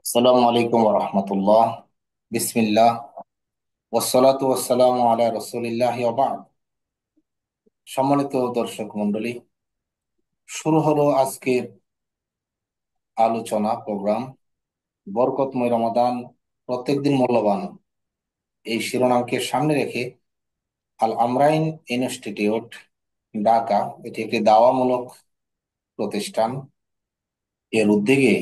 আসসালামু আলাইকুম রহমতুল্লাহ। বিসমিল্লাহ ওয়াসসালাতু ওয়াসসালামু আলা রাসূলিল্লাহি ওয়া বা'দ। সম্মানিত দর্শক মণ্ডলী, শুরু হলো আজকের আলোচনা প্রোগ্রাম বরকতময় রমাদান, প্রত্যেকদিন মূল্যবান। এই শিরোনামকে সামনে রেখে আল আমরাইন ইনস্টিটিউট, ঢাকা, এটি একটি দাওয়ামূলক প্রতিষ্ঠান। এর উদ্যোগে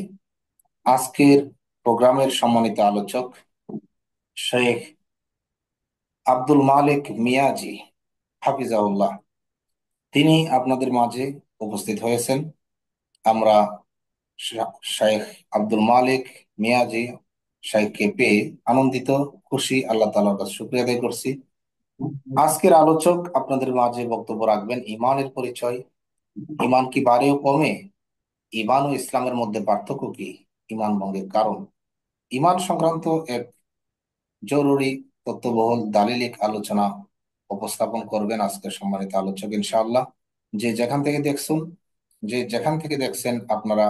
আজকের প্রোগ্রামের সম্মানিত আলোচক শেখ আব্দুল মালিক মিয়াজি হাফিজাউল্লাহ, তিনি আপনাদের মাঝে উপস্থিত হয়েছেন। আমরা শেখ আব্দুল মালিক মিয়াজি শাইখকে পেয়ে আনন্দিত, খুশি, আল্লাহ তাআলার কাছে শুকরিয়া আদায় করছি। আজকের আলোচক আপনাদের মাঝে বক্তব্য রাখবেন ইমানের পরিচয়। ইমান কি বাড়ে ও কমে? ইমান ও ইসলামের মধ্যে পার্থক্য কি? ইমান ভঙ্গের কারণ। ইমান সংক্রান্ত এক জরুরি তথ্যবহুল দালিলিক আলোচনা উপস্থাপন করবেন আজকের সম্মানিত আলোচক ইনশাআল্লাহ। যে যেখান থেকে দেখছেন আপনারা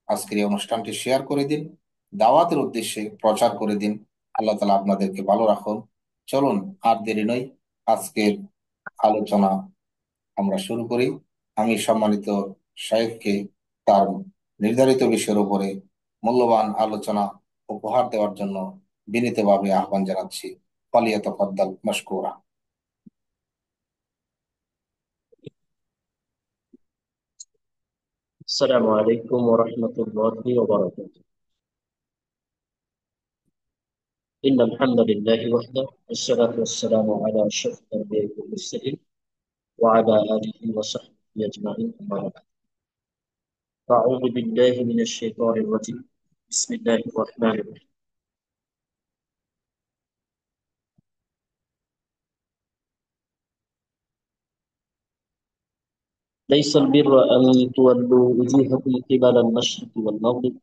আজকের এই অনুষ্ঠানটি শেয়ার করে দিন, দাওয়াতের উদ্দেশ্যে প্রচার করে দিন। আল্লাহ তাআলা আপনাদেরকে ভালো রাখুন। চলুন, আর দেরি নয়, আজকের আলোচনা আমরা শুরু করি। আমি সম্মানিত শাইখকে তার নির্ধারিত বিষয়ের উপরে মূল্যবান আলোচনা উপহার দেওয়ার জন্য বিনীতভাবে আহ্বান জানাচ্ছি। ফালিয়াতাফাদ্দাল মাশকুরা। السلام عليكم ورحمة الله وبركاته. إن الحمد لله وحده والصلاة والسلام على أشرف الأنبياء والمرسلين وعلى آله وصحبه أجمعين أما بعد. أعوذ بالله من الشيطان الرجيم. بسم الله الرحمن الرحيم. ليس البر أن تولوا وجوهكم قبل المشرق والمغرب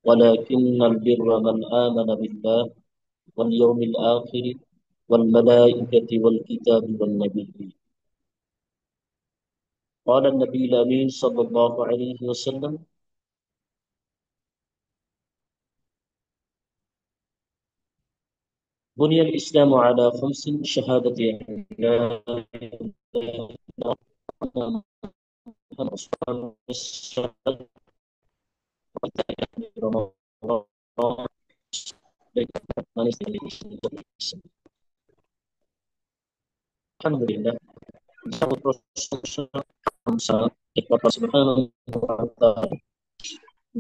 ولكن البر من آمن بالله واليوم الآخر والملائكة والكتاب والنبيين. قال النبي الأمين صلى الله عليه وسلم: بني الإسلام على خمس: شهادة أن لا إله إلا الله محمد رسول الله، والصلاة رمضان الحمد لله. যাবত প্রশংসা প্রশংসা একমাত্র সুবহানাহু ওয়া তাআলা,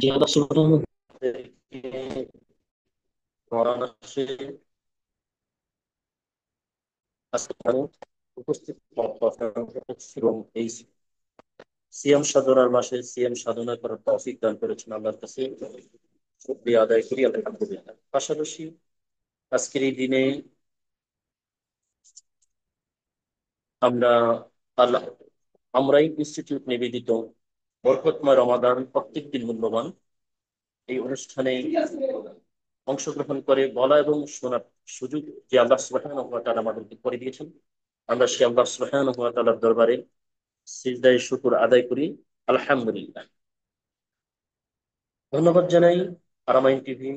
যে আল্লাহ সুবহানাহু ওয়া তাআলাকে কোরআন শরীফে আজকে উপস্থিত এবং এই সিয়াম সাধনার মাসে সিয়াম সাধনা করার তৌফিক দান করেছেন, আল্লাহর কাছে শুকরিয়া আদায় করি, আলহামদুলিল্লাহ। পাশাপাশি আজকের এই দিনে আমরা আল্লাহ আমরাই ইনস্টিটিউট নিবেদিত বরকতময় রমাদান, প্রত্যেকদিন মূল্যবান, এই অনুষ্ঠানে অংশগ্রহণ করে বলা এবং শোনার সুযোগ যে আল্লাহ সুবহানাহু ওয়া তাআলা আমাদেরকে করে দিয়েছেন, আমরা সে আল্লাহ সুবহানাহু ওয়া তাআলার দরবারে সিজদায়ে শুকর আদায় করি, আলহামদুলিল্লাহ। ধন্যবাদ জানাই আরামাইন টিভি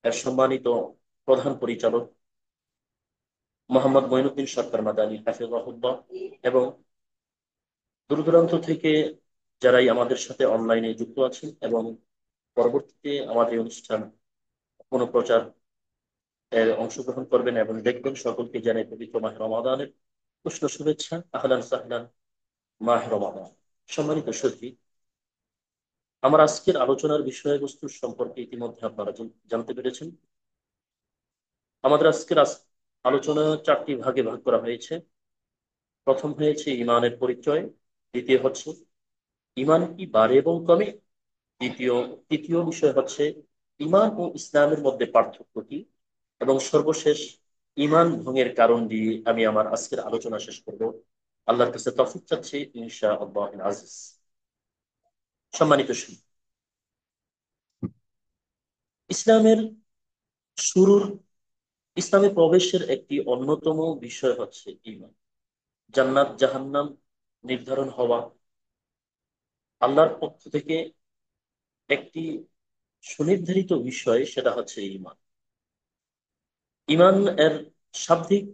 এর সম্মানিত প্রধান পরিচালক মোহাম্মদ মঈনুদ্দিন সরকার মাদানী হাফিজাহুল্লাহ এবং দূর দূরান্ত থেকে যারাই আমাদের সাথে অনলাইনে যুক্ত আছেন এবং পরবর্তীতে আমাদের অনুষ্ঠান পুনঃপ্রচার এর অংশগ্রহণ করবেন এবং দেখবেন, সকলকে জানাই পবিত্র মাহ রমাদানের উষ্ণ শুভেচ্ছা। আহলান সাহলান মাহ রমাদান। সম্মানিত সুধী, আমার আজকের আলোচনার বিষয়বস্তু সম্পর্কে ইতিমধ্যে আপনারা জানতে পেরেছেন। আমাদের আজকের আলোচনা চারটি ভাগে ভাগ করা হয়েছে। প্রথম হয়েছে ইমানের পরিচয়, দ্বিতীয় হচ্ছে ইমান কি বাড়ে এবং কমে, তৃতীয় বিষয় হচ্ছে ইমান ও ইসলামের মধ্যে পার্থক্য কি, এবং সর্বশেষ ইমান ভঙ্গের কারণ দিয়ে আমি আমার আজকের আলোচনা শেষ করব। আল্লাহর কাছে তৌফিক চাচ্ছি ইনশাআল্লাহ আজিজ। সম্মানিত সুধী, ইসলামের শুরুর ইসলামে প্রবেশের একটি অন্যতম বিষয় হচ্ছে ঈমান। জান্নাত জাহান্নাম নির্ধারণ হওয়া আল্লাহর পক্ষ থেকে একটি সুনির্ধারিত বিষয়, সেটা হচ্ছে ঈমান। ঈমান এর শাব্দিক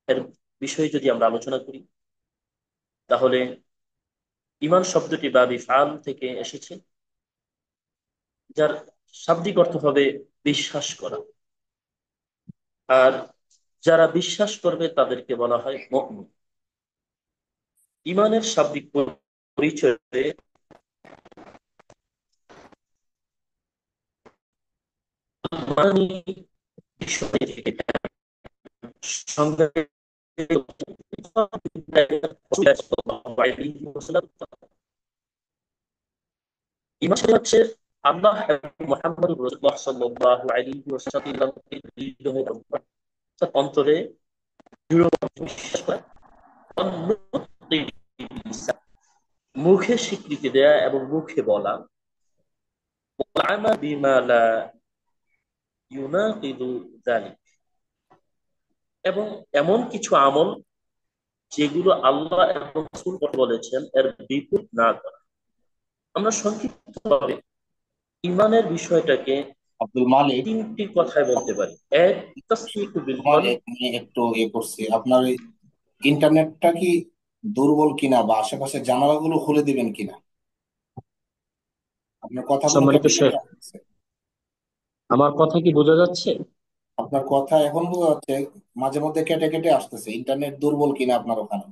এর বিষয়ে যদি আমরা আলোচনা করি, তাহলে ঈমান শব্দটি বাবি ফাল থেকে এসেছে, যার শাব্দিক অর্থ হবে বিশ্বাস করা। আর যারা বিশ্বাস করবে তাদেরকে বলা হয় মুমিন। ঈমানের শাব্দিক পরিচয়ে মানি বিষয় থেকে সংজ্ঞা ঈমান সেটা হচ্ছে আল্লাহ এবং মুহাম্মদ রাসূলুল্লাহ সাল্লাল্লাহু আলাইহি ওয়াসাল্লামকে হৃদয়ে অর্থাৎ অন্তরে দৃঢ়ভাবে বিশ্বাস করা, মুখে স্বীকৃতি দেয়া এবং মুখে বলা, বিমা লা ইউনাকিদু যালিক, এবং এমন কিছু আমল যেগুলো আল্লাহ এবং রাসূল বলেছেন এর বিপরীত না করা। আমরা সংক্ষিপ্তভাবে ঈমানের বিষয়টাকে আব্দুল মালিক, তিনটি কথায় বলতে পারি। এক, তাসদিকু বিল আমার কলব। এখানে একটু করছি, আপনার এই ইন্টারনেটটা কি দুর্বল কিনা বা আশেপাশে জানালাগুলো খুলে দিবেন কিনা? আপনার কথাগুলো সম্মানিত কেটে শেখ, কেটে আসছে। আমার কথা কি বোঝা যাচ্ছে? আপনার কথা এখন বোঝা যাচ্ছে, মাঝে মধ্যে কেটে কেটে আসতেছে। ইন্টারনেট দুর্বল কিনা আপনার ওখানে?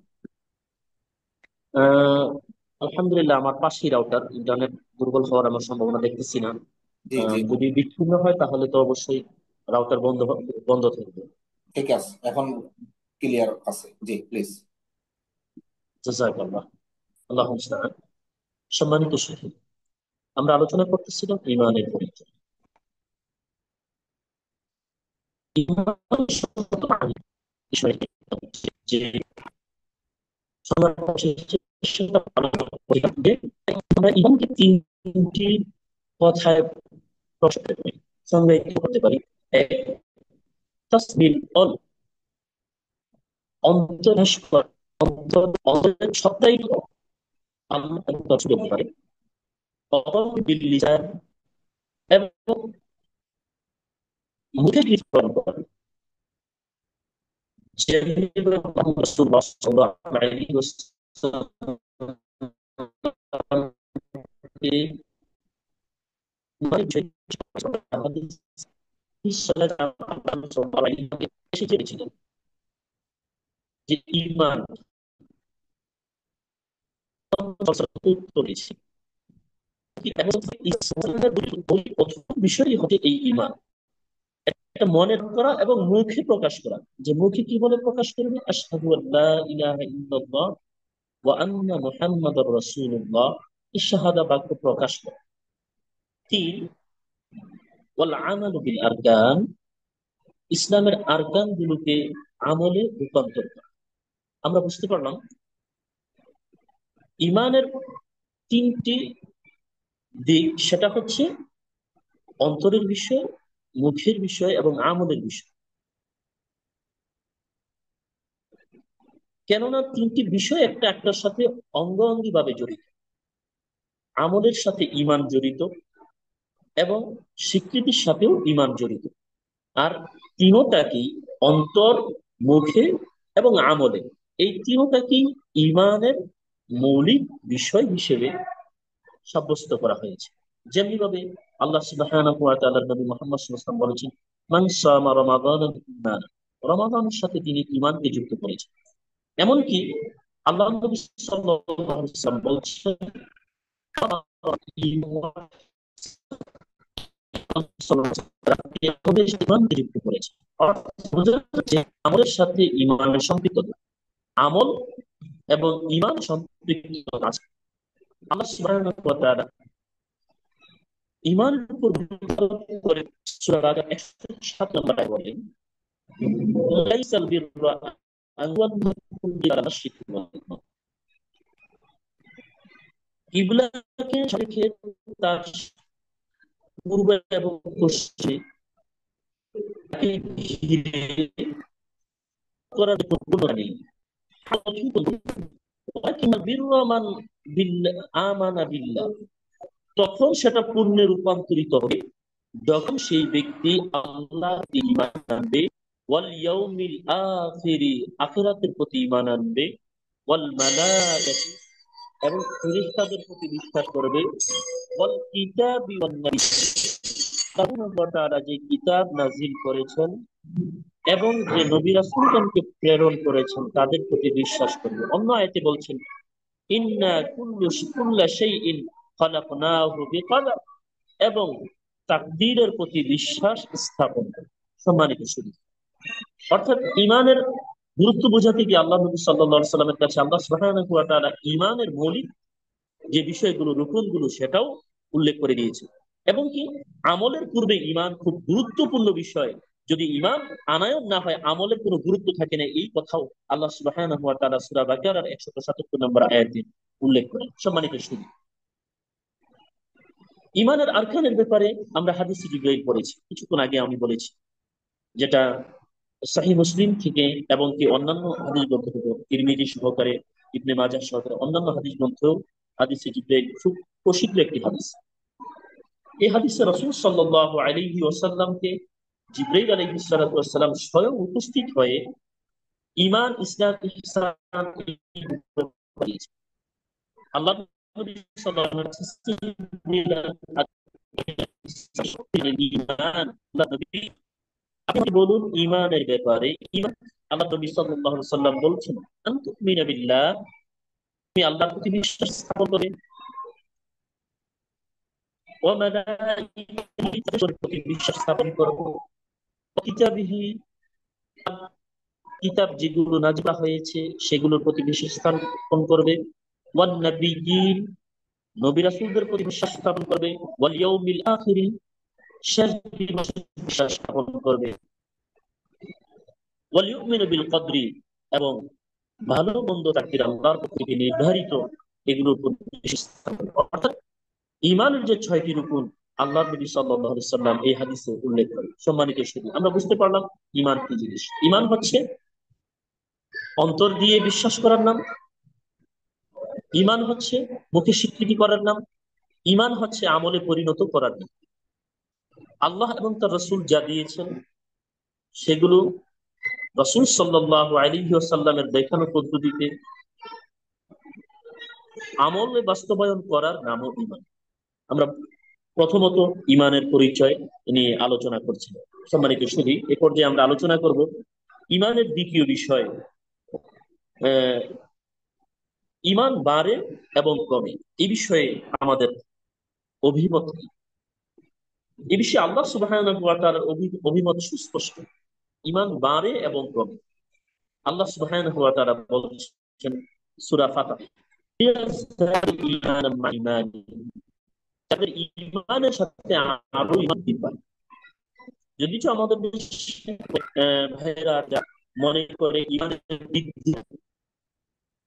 আহ আলহামদুলিল্লাহ, আমার পাশেই রাউটার, ইন্টারনেট দুর্বল হওয়ার আমার সম্ভাবনা দেখতেছি না। জি জি, যদি বিচ্ছিন্ন হয় তাহলে তো অবশ্যই রাউটার বন্ধ থাকবে। ঠিক আছে, এখন ক্লিয়ার আছে। জি প্লিজ। জাযাকাল্লাহ, আল্লাহু মুস্তাআন। সম্মানিত শেখ, আমরা আলোচনা করতেছিলাম ঈমানের পরিচয়। ঈমান শব্দ বিষয়টি হচ্ছে যে সেটা ভালো করে থাকবে। আমরা ঈমানকে তিনটি কথায় প্রকাশ করতে পারি, সংজ্ঞায়িত করতে পারি। এক, তাসবিল কল, অন্তর্ভাস করা, অন্তরের সত্তাই আল্লাহ বলতে পারে। অকল বিল লিসান, এবং মুখে কীর্তন করা, যেমনি মুহাম্মদ রাসূলুল্লাহ সাল্লাল্লাহু আলাইহি ওয়াসাল্লাম এসেছিলেন যে ঈমান করেছি। এবং ইসলামের প্রথম বিষয়ই হচ্ছে এই ঈমান। এটা মনে করা এবং মুখে প্রকাশ করা। যে মুখে কি বলে প্রকাশ করবে? আশহাদু আল্লা ইলাহা ইল্লাল্লাহ ওয়া আন্না মুহাম্মাদুর রাসূলুল্লাহ, এই শাহাদা বাক্য প্রকাশ করা। তিন, ওয়াল আমালু বিল আরকান, ইসলামের আরকান গুলোকে আমলে রূপান্তর করা। আমরা বুঝতে পারলাম ঈমানের তিনটি দিক, সেটা হচ্ছে অন্তরের বিষয়, মুখের বিষয় এবং আমলের বিষয়। কেননা তিনটি বিষয় একটা একটার সাথে অঙ্গাঙ্গি ভাবে জড়িত। আমলের সাথে ঈমান জড়িত এবং স্বীকৃতির সাথেও ঈমান জড়িত। আর তিনটাকেই অন্তর, মুখে এবং আমলে, এই তিনটাকেই ঈমানের মৌলিক বিষয় হিসেবে সাব্যস্ত করা হয়েছে। যেমনি ভাবে আল্লাহ সুবহানাহু ওয়া তাআলা নবী মুহাম্মদ সাল্লাল্লাহু আলাইহি ওয়াসাল্লাম বলেছেন, মান সামা রমাদান ঈমানান, রমাদানের সাথে তিনি ঈমানকে যুক্ত করেছেন। এমনকি আল্লাহ নবী সাল্লাল্লাহু আলাইহি ওয়াসাল্লাম বলছেন, ঈমানকে যুক্ত করেছে। অর্থাৎ বোঝা যাচ্ছে আমলের সাথে ঈমানের সম্পৃক্ততা, আমল এবং ঈমান সম্পৃক্ততা আছে। আল্লাহ সুবহানাহু ওয়া তাআলা ঈমানের উপর গুরুত্ব করে সূরা বাকারা 107 নম্বর আয়াতে বলেন, লাইসাল বিররা আন তুওয়াল্লু কিবালাল মাশরিকি ওয়াল মাগরিব, কিবলাকে রেখে তার পূর্ব এবং পশ্চিমে তাকে ঘিরে করার কোনো নেই। ওয়ালাকিন বিররা মান আমানা বিল্লাহ, তখন সেটা পুণ্যে রূপান্তরিত হবে যখন সেই ব্যক্তি আল্লাহ ঈমান আনবে, ওয়াল ইয়াউমিল আখিরি, আখিরাতের প্রতি ঈমান আনবে, ওয়াল মালাইকাতি, এবং ফেরেশতাদের প্রতি বিশ্বাস করবে, ওয়াল কিতাবি ওয়ান নাবিয়্যিন, আল্লাহ সুবহানাহু ওয়া তাআলা যে কিতাব নাযিল করেছেন এবং যে নবী রাসূলগণকে প্রেরণ করেছেন তাদের প্রতি বিশ্বাস করবে। অন্য আয়াতে বলছেন, ইন্না কুল্লা শাইইন খালাকনাহু বিকদর, এবং তাকদীরের প্রতি বিশ্বাস স্থাপন করে। সম্মানিত শুধু, অর্থাৎ ইমানের গুরুত্ব বোঝাতে গিয়ে আল্লাহ নবী সাল্লাল্লাহু আলাইহি সাল্লামের কাছে আল্লাহ সুবহানাহু ওয়া তাআলা ইমানের মৌলিক যে বিষয়গুলো, রুকনগুলো, সেটাও উল্লেখ করে দিয়েছে। এবং কি, আমলের পূর্বে ইমান খুব গুরুত্বপূর্ণ বিষয়। যদি ইমান আনায়ন না হয়, আমলের কোনো গুরুত্ব থাকে না, এই কথাও আল্লাহ সুবহানাহু ওয়া তাআলা সূরা বাকারার 177 নম্বর আয়াতে উল্লেখ করেন। সম্মানিত শুধু, ইমানের আরকানের ব্যাপারে আমরা হাদিসে জিবরাইল পড়েছি কিছুক্ষণ আগে, আমি বলেছি, যেটা সহিহ মুসলিম থেকে এবং কি অন্যান্য হাদিস গ্রন্থ থেকে, তিরমিজি সহকারে, ইবনে মাজাহ সহকারে অন্যান্য হাদিস গ্রন্থেও হাদিসে জিবরাইল খুব প্রসিদ্ধ একটি হাদিস। এই হাদিসে রাসূল সাল্লাল্লাহু আলাইহি ওয়াসাল্লামকে জিবরাইল আলাইহিস সালাতু ওয়াস সালাম স্বয়ং উপস্থিত হয়ে ঈমান, ইসলাম, ইহসান করিয়েছেন। আল্লাহ নবী সাল্লাল্লাহু আলাইহি ওয়াসাল্লাম ঈমান, আল্লাহ নবী আপনি বলুন ঈমানের ব্যাপারে। ঈমান, আল্লাহ নবী সাল্লাল্লাহু আলাইহি ওয়াসাল্লাম বলছেন, আনতুমিনা বিল্লাহ, তুমি আল্লাহর প্রতি বিশ্বাস স্থাপন করবে, ওয়া মালাইকাতিহি, প্রতি বিশ্বাস স্থাপন করব, কিতাবিহি, কিতাব যেগুলো নাযিল হয়েছে সেগুলোর প্রতি বিশ্বাস স্থাপন করবে, ওয়ান নাবিয়্যিন, নবী রাসূলদের প্রতি বিশ্বাস স্থাপন করবে, ওয়াল ইয়াউমিল আখিরি, শেষ দিবসে বিশ্বাস স্থাপন করবে, ওয়াল ইউমিনু বিল কদরি, এবং ভালো মন্দ তাকদীর আল্লাহর পক্ষ থেকে নির্ধারিত, এগুলোর প্রতি বিশ্বাস স্থাপন করবে। অর্থাৎ ঈমানের যে 6টি রুকুন আল্লাহর নবী সাল্লাল্লাহু আলাইহি সাল্লাম এই হাদিসে উল্লেখ করেন। সম্মানিত শুধু, আমরা বুঝতে পারলাম ঈমান কি জিনিস। ঈমান হচ্ছে অন্তর দিয়ে বিশ্বাস করার নাম, ঈমান হচ্ছে মুখে স্বীকৃতি করার নাম, ঈমান হচ্ছে আমলে পরিণত করার নাম। আল্লাহ এবং তার রাসূল যা দিয়েছেন সেগুলো রাসূল সাল্লাল্লাহু আলাইহি ওয়াসাল্লামের দেখানো পদ্ধতিতে আমলে বাস্তবায়ন করার নামও ঈমান। আমরা প্রথমত ঈমানের পরিচয় নিয়ে আলোচনা করছি। সম্মানিত সুধী, এ পর্যায়ে আমরা আলোচনা করব ঈমানের দ্বিতীয় বিষয়, আহ, ঈমান বাড়ে এবং কমে। এই বিষয়ে আমাদের অভিমত কি? এই বিষয়ে আল্লাহ সুবহানাহু ওয়া তাআলার অভিমত সুস্পষ্ট। ঈমান বাড়ে এবং কমে। আল্লাহ সুবহানাহু ওয়া তাআলা বলছেন সূরা ফাতহ, ঈমানাম মা ঈমানিহিম, তাদের ঈমানের সাথে আরো ঈমান বৃদ্ধি পায়। যদিচ আমাদের দেশে ভাইরা যা মনে করে ঈমানের বৃদ্ধি,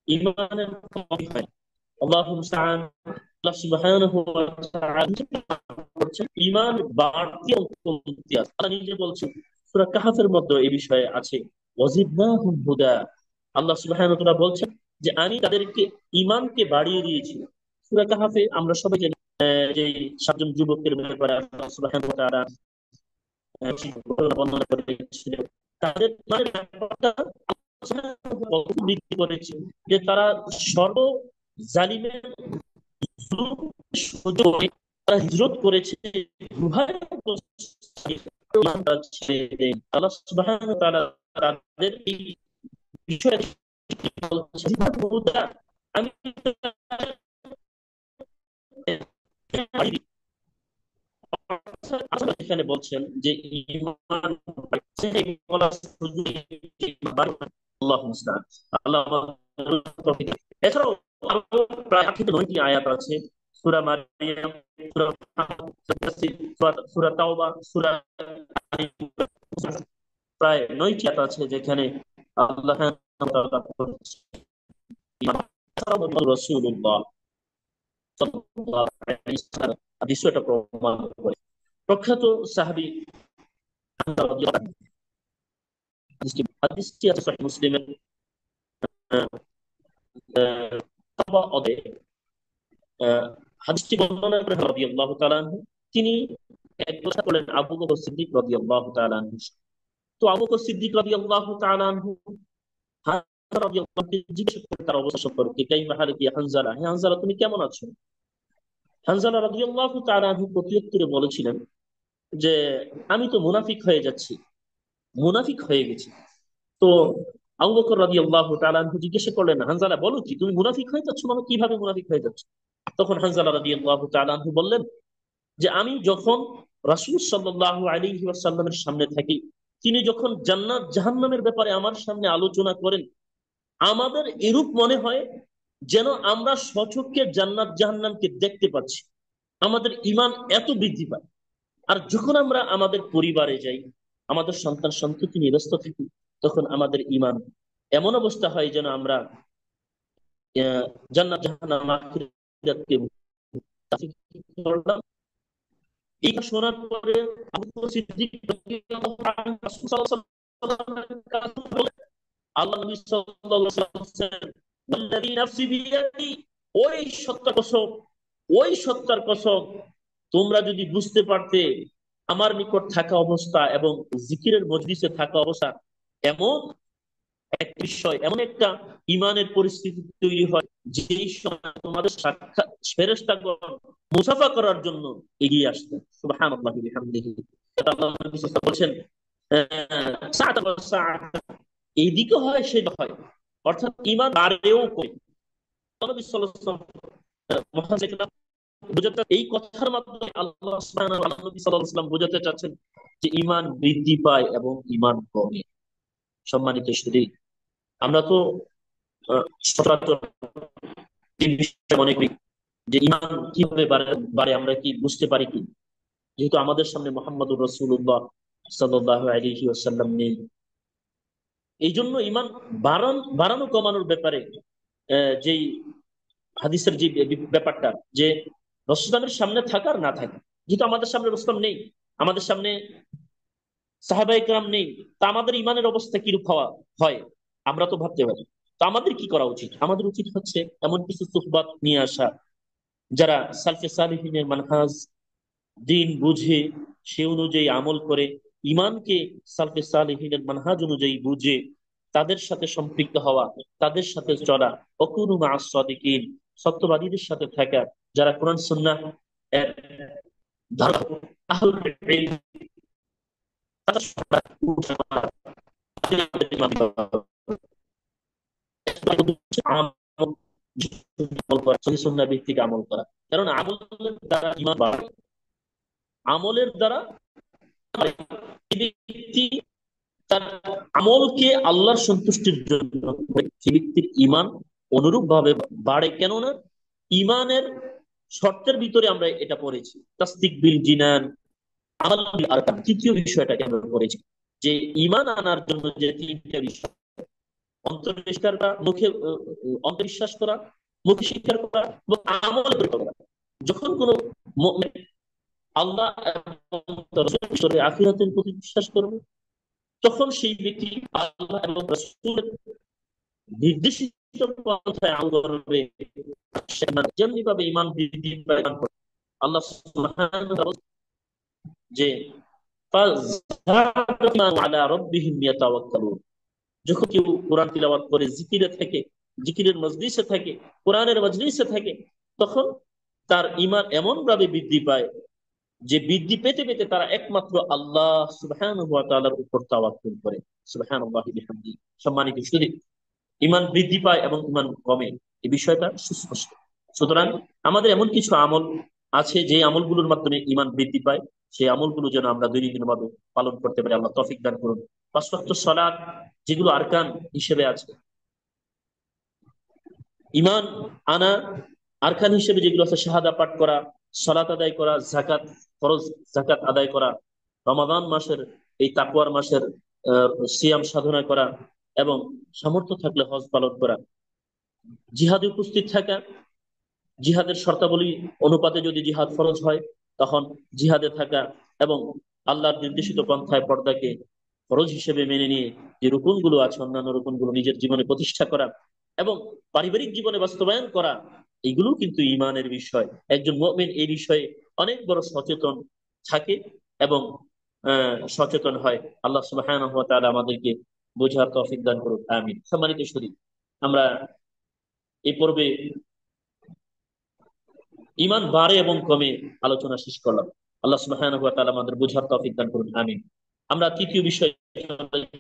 ঈমানের কমই হয়। আল্লাহু মুস্তাআন। আল্লাহ সুবহানাহু ওয়া তাআলা বলছেন ঈমান বাড়তি ও কমতি আছে। আল্লাহ নিজে বলছেন সূরা কাহফের মধ্যে এই বিষয়ে আছে, ওয়াজিদনাহুম হুদা। আল্লাহ সুবহানাহু ওয়া তাআলা বলছেন যে আমি তাদেরকে ঈমানকে বাড়িয়ে দিয়েছি। সূরা কাহফে আমরা সবাই জানি যে 7 জন যুবকের ব্যাপারে আল্লাহ সুবহানাহু ওয়া তাআলা বর্ণনা করেছিল। তাদের মানে ব্যাপারটা বৃদ্ধি করেছে যে তারা সর্ব জালিমের তারা হিজরত করেছে, আল্লাহ সুবহানাহু ওয়া তাআলা তাদের এই বিষয়ে আমি এখানে বলছেন যে ঈমান আল্লাহ মুস্তাআন। আল্লাহ, এছাড়াও আরো প্রায় 8 থেকে 9টি আয়াত আছে সূরা মারিয়াম, সূরা সূরা তাওবা, সূরা, প্রায় 9টি আয়াত আছে যেখানে আল্লাহ রাসূলুল্লাহ সাল্লাল্লাহু আলাইহি ওয়াসাল্লাম হাদিসে এটা প্রমাণ করে। প্রখ্যাত সাহাবী হাদিসটি আছে সহিহ মুসলিমের তাওবা অধ্যায়ে হাদিসটি বর্ণনা করেন রাদিয়াল্লাহু তাআলা আনহু। তিনি এক কথা বলেন আবু বকর সিদ্দিক রাদিয়াল্লাহু তাআলা আনহু। তো আবু বকর সিদ্দিক রাদিয়াল্লাহু তাআলা আনহু হানজালা রাদিয়াল্লাহু আনহু জিজ্ঞেস করেন তার অবস্থা সম্পর্কে, কাইফা হালুকা ইয়া হানজালা, হে হানজালা তুমি কেমন আছো? হানজালা রাদিয়াল্লাহু তাআলা আনহু প্রত্যুত্তরে বলেছিলেন যে আমি তো মুনাফিক হয়ে যাচ্ছি, মুনাফিক হয়ে গেছি। তো আবু বকর রাদিয়াল্লাহু তাআলা আনহু জিজ্ঞেস করলেন, হানজালা বলো কি, তুমি মুনাফিক হয়ে যাচ্ছ, মানে কিভাবে মুনাফিক হয়ে যাচ্ছ? তখন হানজালা রাদিয়াল্লাহু তাআলা আনহু বললেন যে আমি যখন রাসূল সাল্লাল্লাহু আলাইহি ওয়াসাল্লামের সামনে থাকি, তিনি যখন জান্নাত জাহান্নামের ব্যাপারে আমার সামনে আলোচনা করেন, আমাদের এরূপ মনে হয় যেন আমরা স্বচক্ষে জান্নাত জাহান্নামকে দেখতে পাচ্ছি। আমাদের ঈমান এত বৃদ্ধি পায়। আর যখন আমরা আমাদের পরিবারে যাই, আমাদের সন্তান সন্ততি নিয়ে ব্যস্ত থাকি, তখন আমাদের ঈমান এমন অবস্থা হয় যেন আমরা জান্নাত জাহান্নাম আখিরাতকে করলাম। এই কথা শোনার পরে আবু বকর সিদ্দিক রাদিয়াল্লাহু তাআলা রাসূল সাল্লাল্লাহু আলাইহি ওয়াসাল্লামের কাছে বলেন, আল্লাহ নবী সাল্লাল্লাহু আলাইহি ওয়াসাল্লাম বলেন, ওয়াল্লাযী নাফসি বিয়াদি, ওই সত্তার কসম, ওই সত্তার কসম, তোমরা যদি বুঝতে পারতে আমার নিকট থাকা অবস্থা এবং জিকিরের মজলিসে থাকা অবস্থা এমন এক বিষয়, এমন একটা ইমানের পরিস্থিতি তৈরি হয় যেই সময় তোমাদের সাক্ষাৎ ফেরেশতাগণ মুসাফা করার জন্য এগিয়ে আসতেন। সুবহানাল্লাহি ওয়া বিহামদিহি। এটা আল্লাহ নবী সাল্লাল্লাহু আলাইহি ওয়াসাল্লাম বলছেন, সাআতা ওয়া সাআতা, এইদিকে হয় সেটা হয়, অর্থাৎ ইমান বাড়েও কমে। নবী সাল্লাল্লাহু আলাইহি ওয়াসাল্লাম মহান বোঝাতে, এই কথার মাধ্যমে আল্লাহ সুবহানাহু ওয়া তাআলা নবী সাল্লাল্লাহু আলাইহি ওয়াসাল্লাম বোঝাতে চাচ্ছেন যে ইমান বৃদ্ধি পায় এবং ইমান কমে। সম্মানিত সুধী, আমরা তো সচরাচর এই বিষয়ে মনে করি যে ইমান কিভাবে বাড়ে বাড়ে আমরা কি বুঝতে পারি কি? যেহেতু আমাদের সামনে মুহাম্মদুর রাসূলুল্লাহ সাল্লাল্লাহু আলাইহি ওয়াসাল্লাম নেই, এই জন্য ইমান বাড়ানো কমানোর ব্যাপারে যেই হাদিসের যে ব্যাপারটা, যে রাসূলের সামনে থাকার না থাকা, যেহেতু আমাদের সামনে রাসূল নেই, আমাদের সামনে সাহাবায়ে কেরাম নেই, তা আমাদের ইমানের অবস্থা কিরূপ হওয়া হয় আমরা তো ভাবতে পারি। তো আমাদের কি করা উচিত? আমাদের উচিত হচ্ছে এমন কিছু সুহবাত নিয়ে আসা যারা সালফে সালিহিনের মানহাজ দিন বুঝে সে অনুযায়ী আমল করে, ইমানকে সালফে সালিহিনের মানহাজ অনুযায়ী বুঝে তাদের সাথে সম্পৃক্ত হওয়া, তাদের সাথে চলা, ওয়াকুনু মা'আস সাদিকিন, সত্যবাদীদের সাথে থাকা, যারা কোরআন সুন্নাহ এর ধারক, আহলুল ইলম, তাদের সাথে উঠা বসা, তাদের আমাদের ইমান আমল করা, সহিহ সুন্নাহ ভিত্তিক আমল করা। কারণ আমলের দ্বারা ইমান বাড়ে, আমলের দ্বারা এই ব্যক্তি তার আমলকে আল্লাহর সন্তুষ্টির জন্য করে, সেই ব্যক্তির ইমান অনুরূপ ভাবে বাড়ে। কেননা ইমানের শর্তের ভিতরে আমরা এটা পড়েছি, তাসদিক বিল জিনান, আমাল বিল আরকান, তৃতীয় বিষয়টাকে আমরা পড়েছি যে ইমান আনার জন্য যে তিনটা বিষয়, অন্তর্বিষ্কার করা, মুখে অন্তর্বিশ্বাস করা, মুখে স্বীকার করা এবং আমল করা। যখন কোনো মুমিন আল্লাহ এবং তার রাসূলের আখিরাতের প্রতি বিশ্বাস করবে, তখন সেই ব্যক্তি আল্লাহ এবং রাসূলের নির্দেশিত পন্থায় আমল করবে। যেমনি ভাবে ঈমান বৃদ্ধি পায়, আল্লাহ সুবহানাহু ওয়া তাআলা যে ফাযাদাতুহুম আলা রাব্বিহিম ইয়াতাওয়াক্কালুন, যখন কেউ কোরআন তিলাওয়াত করে, জিকিরে থাকে, জিকিরের মজলিসে থাকে, কোরআনের মজলিসে থাকে, তখন তার ঈমান এমন ভাবে বৃদ্ধি পায় যে বৃদ্ধি পেতে পেতে তারা একমাত্র আল্লাহ সুবহানাহু ওয়া তাআলার উপর তাওয়াক্কুল করে। সুবহানাল্লাহি বিহামদিহি। সম্মানিত সুধী, ইমান বৃদ্ধি পায় এবং ইমান কমে, এই বিষয়টা সুস্পষ্ট। সুতরাং আমাদের এমন কিছু আমল আছে যে আমলগুলোর মাধ্যমে ইমান বৃদ্ধি পায়, সেই আমলগুলো যেন আমরা দৈনন্দিন ভাবে পালন করতে পারি। আল্লাহ তৌফিক দান করুন। পাঁচ ওয়াক্ত সালাত যেগুলো আরকান হিসেবে আছে, ইমান আনা আরকান হিসেবে যেগুলো আছে, শাহাদা পাঠ করা, সালাত আদায় করা, যাকাত, ফরজ যাকাত আদায় করা, রমাদান মাসের এই তাকওয়ার মাসের সিয়াম সাধনা করা, এবং সামর্থ্য থাকলে হজ পালন করা, জিহাদে উপস্থিত থাকা, জিহাদের শর্তাবলী অনুপাতে যদি জিহাদ ফরজ হয় তখন জিহাদে থাকা, এবং আল্লাহর নির্দেশিত পন্থায় পর্দাকে ফরজ হিসেবে মেনে নিয়ে যে রুকুনগুলো আছে, অন্যান্য রুকুনগুলো নিজের জীবনে প্রতিষ্ঠা করা এবং পারিবারিক জীবনে বাস্তবায়ন করা, এগুলো কিন্তু ইমানের বিষয়। একজন মুমিন এই বিষয়ে অনেক বড় সচেতন থাকে এবং সচেতন হয়। আল্লাহ সুবহানাহু ওয়া তাআলা আমাদেরকে বোঝার তৌফিক দান করুন, আমিন। সম্মানিত শরীফ, আমরা এই পর্বে ইমান বাড়ে এবং কমে আলোচনা শেষ করলাম। আল্লাহ সুবহানাহু ওয়া তাআলা আমাদের বোঝার তৌফিক দান করুন, আমিন। আমরা তৃতীয় বিষয়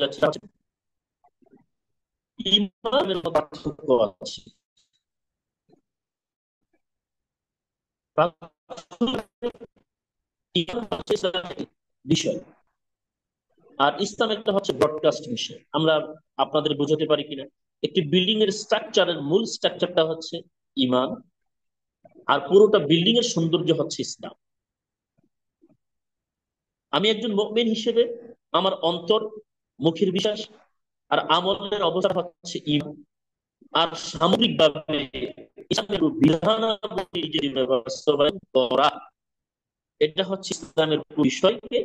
যাচ্ছি। ইমানের পার্থক্য আছে। ইমান হচ্ছে ইসলামের বিষয়, আর ইসলাম একটা হচ্ছে ব্রডকাস্ট বিষয়। আমরা আপনাদের বোঝাতে পারি কিনা, একটি বিল্ডিং এর স্ট্রাকচারের মূল স্ট্রাকচারটা হচ্ছে ইমান, আর পুরোটা বিল্ডিং এর সৌন্দর্য হচ্ছে ইসলাম। আমি একজন মুমিন হিসেবে আমার অন্তর, মুখের বিশ্বাস আর আমলের অবস্থা হচ্ছে ইমান। আর সামগ্রিকভাবে ইসলামের বিধানাবলী যে বাস্তবায়ন করা, এটা হচ্ছে ইসলামের বিষয়কে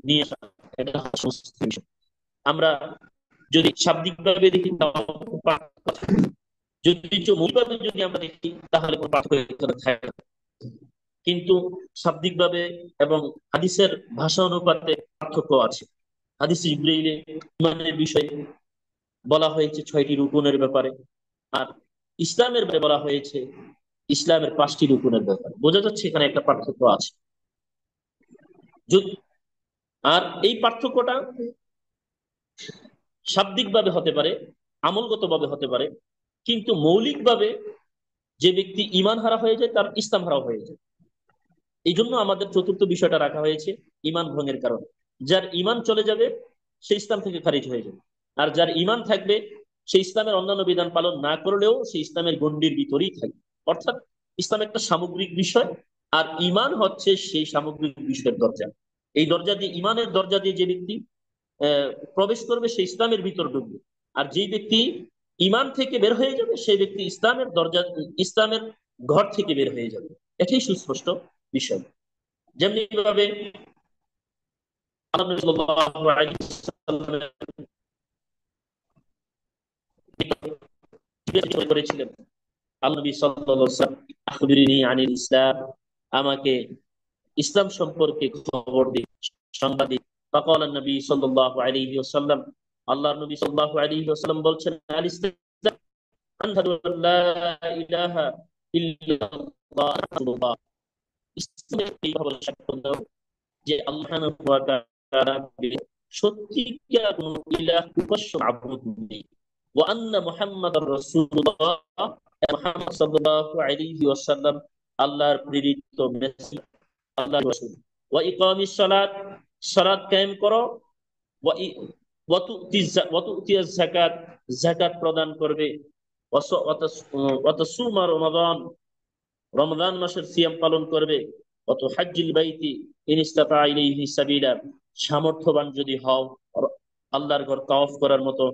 নিয়ে আসা। এটা হচ্ছে সমস্ত বিষয়। আমরা যদি শাব্দিকভাবে দেখি তাহলে পার্থক্য থাকে। যদি মৌলিকভাবে যদি আমরা দেখি তাহলে কোনো পার্থক্য এখানে থাকে না। কিন্তু শাব্দিকভাবে এবং হাদিসের ভাষা অনুপাতে পার্থক্য আছে। হাদিস জিবরাইলে ইমানের বিষয়ে বলা হয়েছে 6টি রুকুনের ব্যাপারে, আর ইসলামের ব্যাপারে বলা হয়েছে ইসলামের 5টি রুকুনের ব্যাপারে। বোঝা যাচ্ছে এখানে একটা পার্থক্য আছে। আর এই পার্থক্যটা শাব্দিক ভাবে হতে পারে, আমলগত ভাবে হতে পারে, কিন্তু মৌলিক ভাবে যে ব্যক্তি ইমান হারা হয়ে যায় তার ইসলাম হারা হয়ে যায়। এই জন্য আমাদের চতুর্থ বিষয়টা রাখা হয়েছে ইমান ভঙ্গের কারণে। যার ইমান চলে যাবে সে ইসলাম থেকে খারিজ হয়ে যাবে, আর যার ইমান থাকবে সে ইসলামের অন্যান্য বিধান পালন না করলেও সে ইসলামের গণ্ডির ভিতরেই থাকবে। অর্থাৎ ইসলাম একটা সামগ্রিক বিষয়, আর ইমান হচ্ছে সেই সামগ্রিক বিষয়ের দরজা। এই দরজা দিয়ে, ইমানের দরজা দিয়ে যে ব্যক্তি প্রবেশ করবে সে ইসলামের ভিতর ঢুকবে, আর যে ব্যক্তি ইমান থেকে বের হয়ে যাবে সেই ব্যক্তি ইসলামের দরজা, ইসলামের ঘর থেকে বের হয়ে যাবে। এটাই সুস্পষ্ট বিষয়। যেমনি ভাবে আল্লাহ নবী সাল্লাল্লাহু আলাইহি ওয়াসাল্লাম করেছিলেন, আল্লাহ নবী সাল্লাল্লাহু আলাইহি ওয়াসাল্লাম আখবিরনি আনিল ইসলাম, আমাকে ইসলাম সম্পর্কে খবর দিন, সংবাদ দিন। ফাকাল নবী সাল্লাল্লাহু আলাইহি ওয়াসাল্লাম, আল্লাহর নবী সাল্লাল্লাহু আলাইহি ওয়াসাল্লাম বলছেন, আল ইসলাম আনহাদু আল্লা ইলাহা ইল্লাল্লাহ রাসূলুল্লাহ। ইসলামের এই হলো সাক্ষ্য দাও যে আল্লাহ ওয়া তাআলা সত্যিকার কোন ইলাহ, উপাস্য মাবুদ নেই, ওয়া আন্না মুহাম্মাদার রাসূলুল্লাহ, মুহাম্মদ সাল্লাল্লাহু আলাইহি ওয়াসাল্লাম আল্লাহর প্রেরিত মেসেঞ্জার, আল্লাহর রাসূল। ওয়া ইকামিস সালাত, সালাত কায়েম করো। ওয়া ওয়া তুতিজ যাকাত, যাকাত প্রদান করবে। ওয়া তাসুমা রমাদান, রমজান মাসের সিয়াম পালন করবে। অত হাজ্জিল বাইতি ইন ইসতাতা ইলাইহি সাবিলা, সামর্থ্যবান যদি হও, আল্লাহর ঘর তাওয়াফ করার মতো,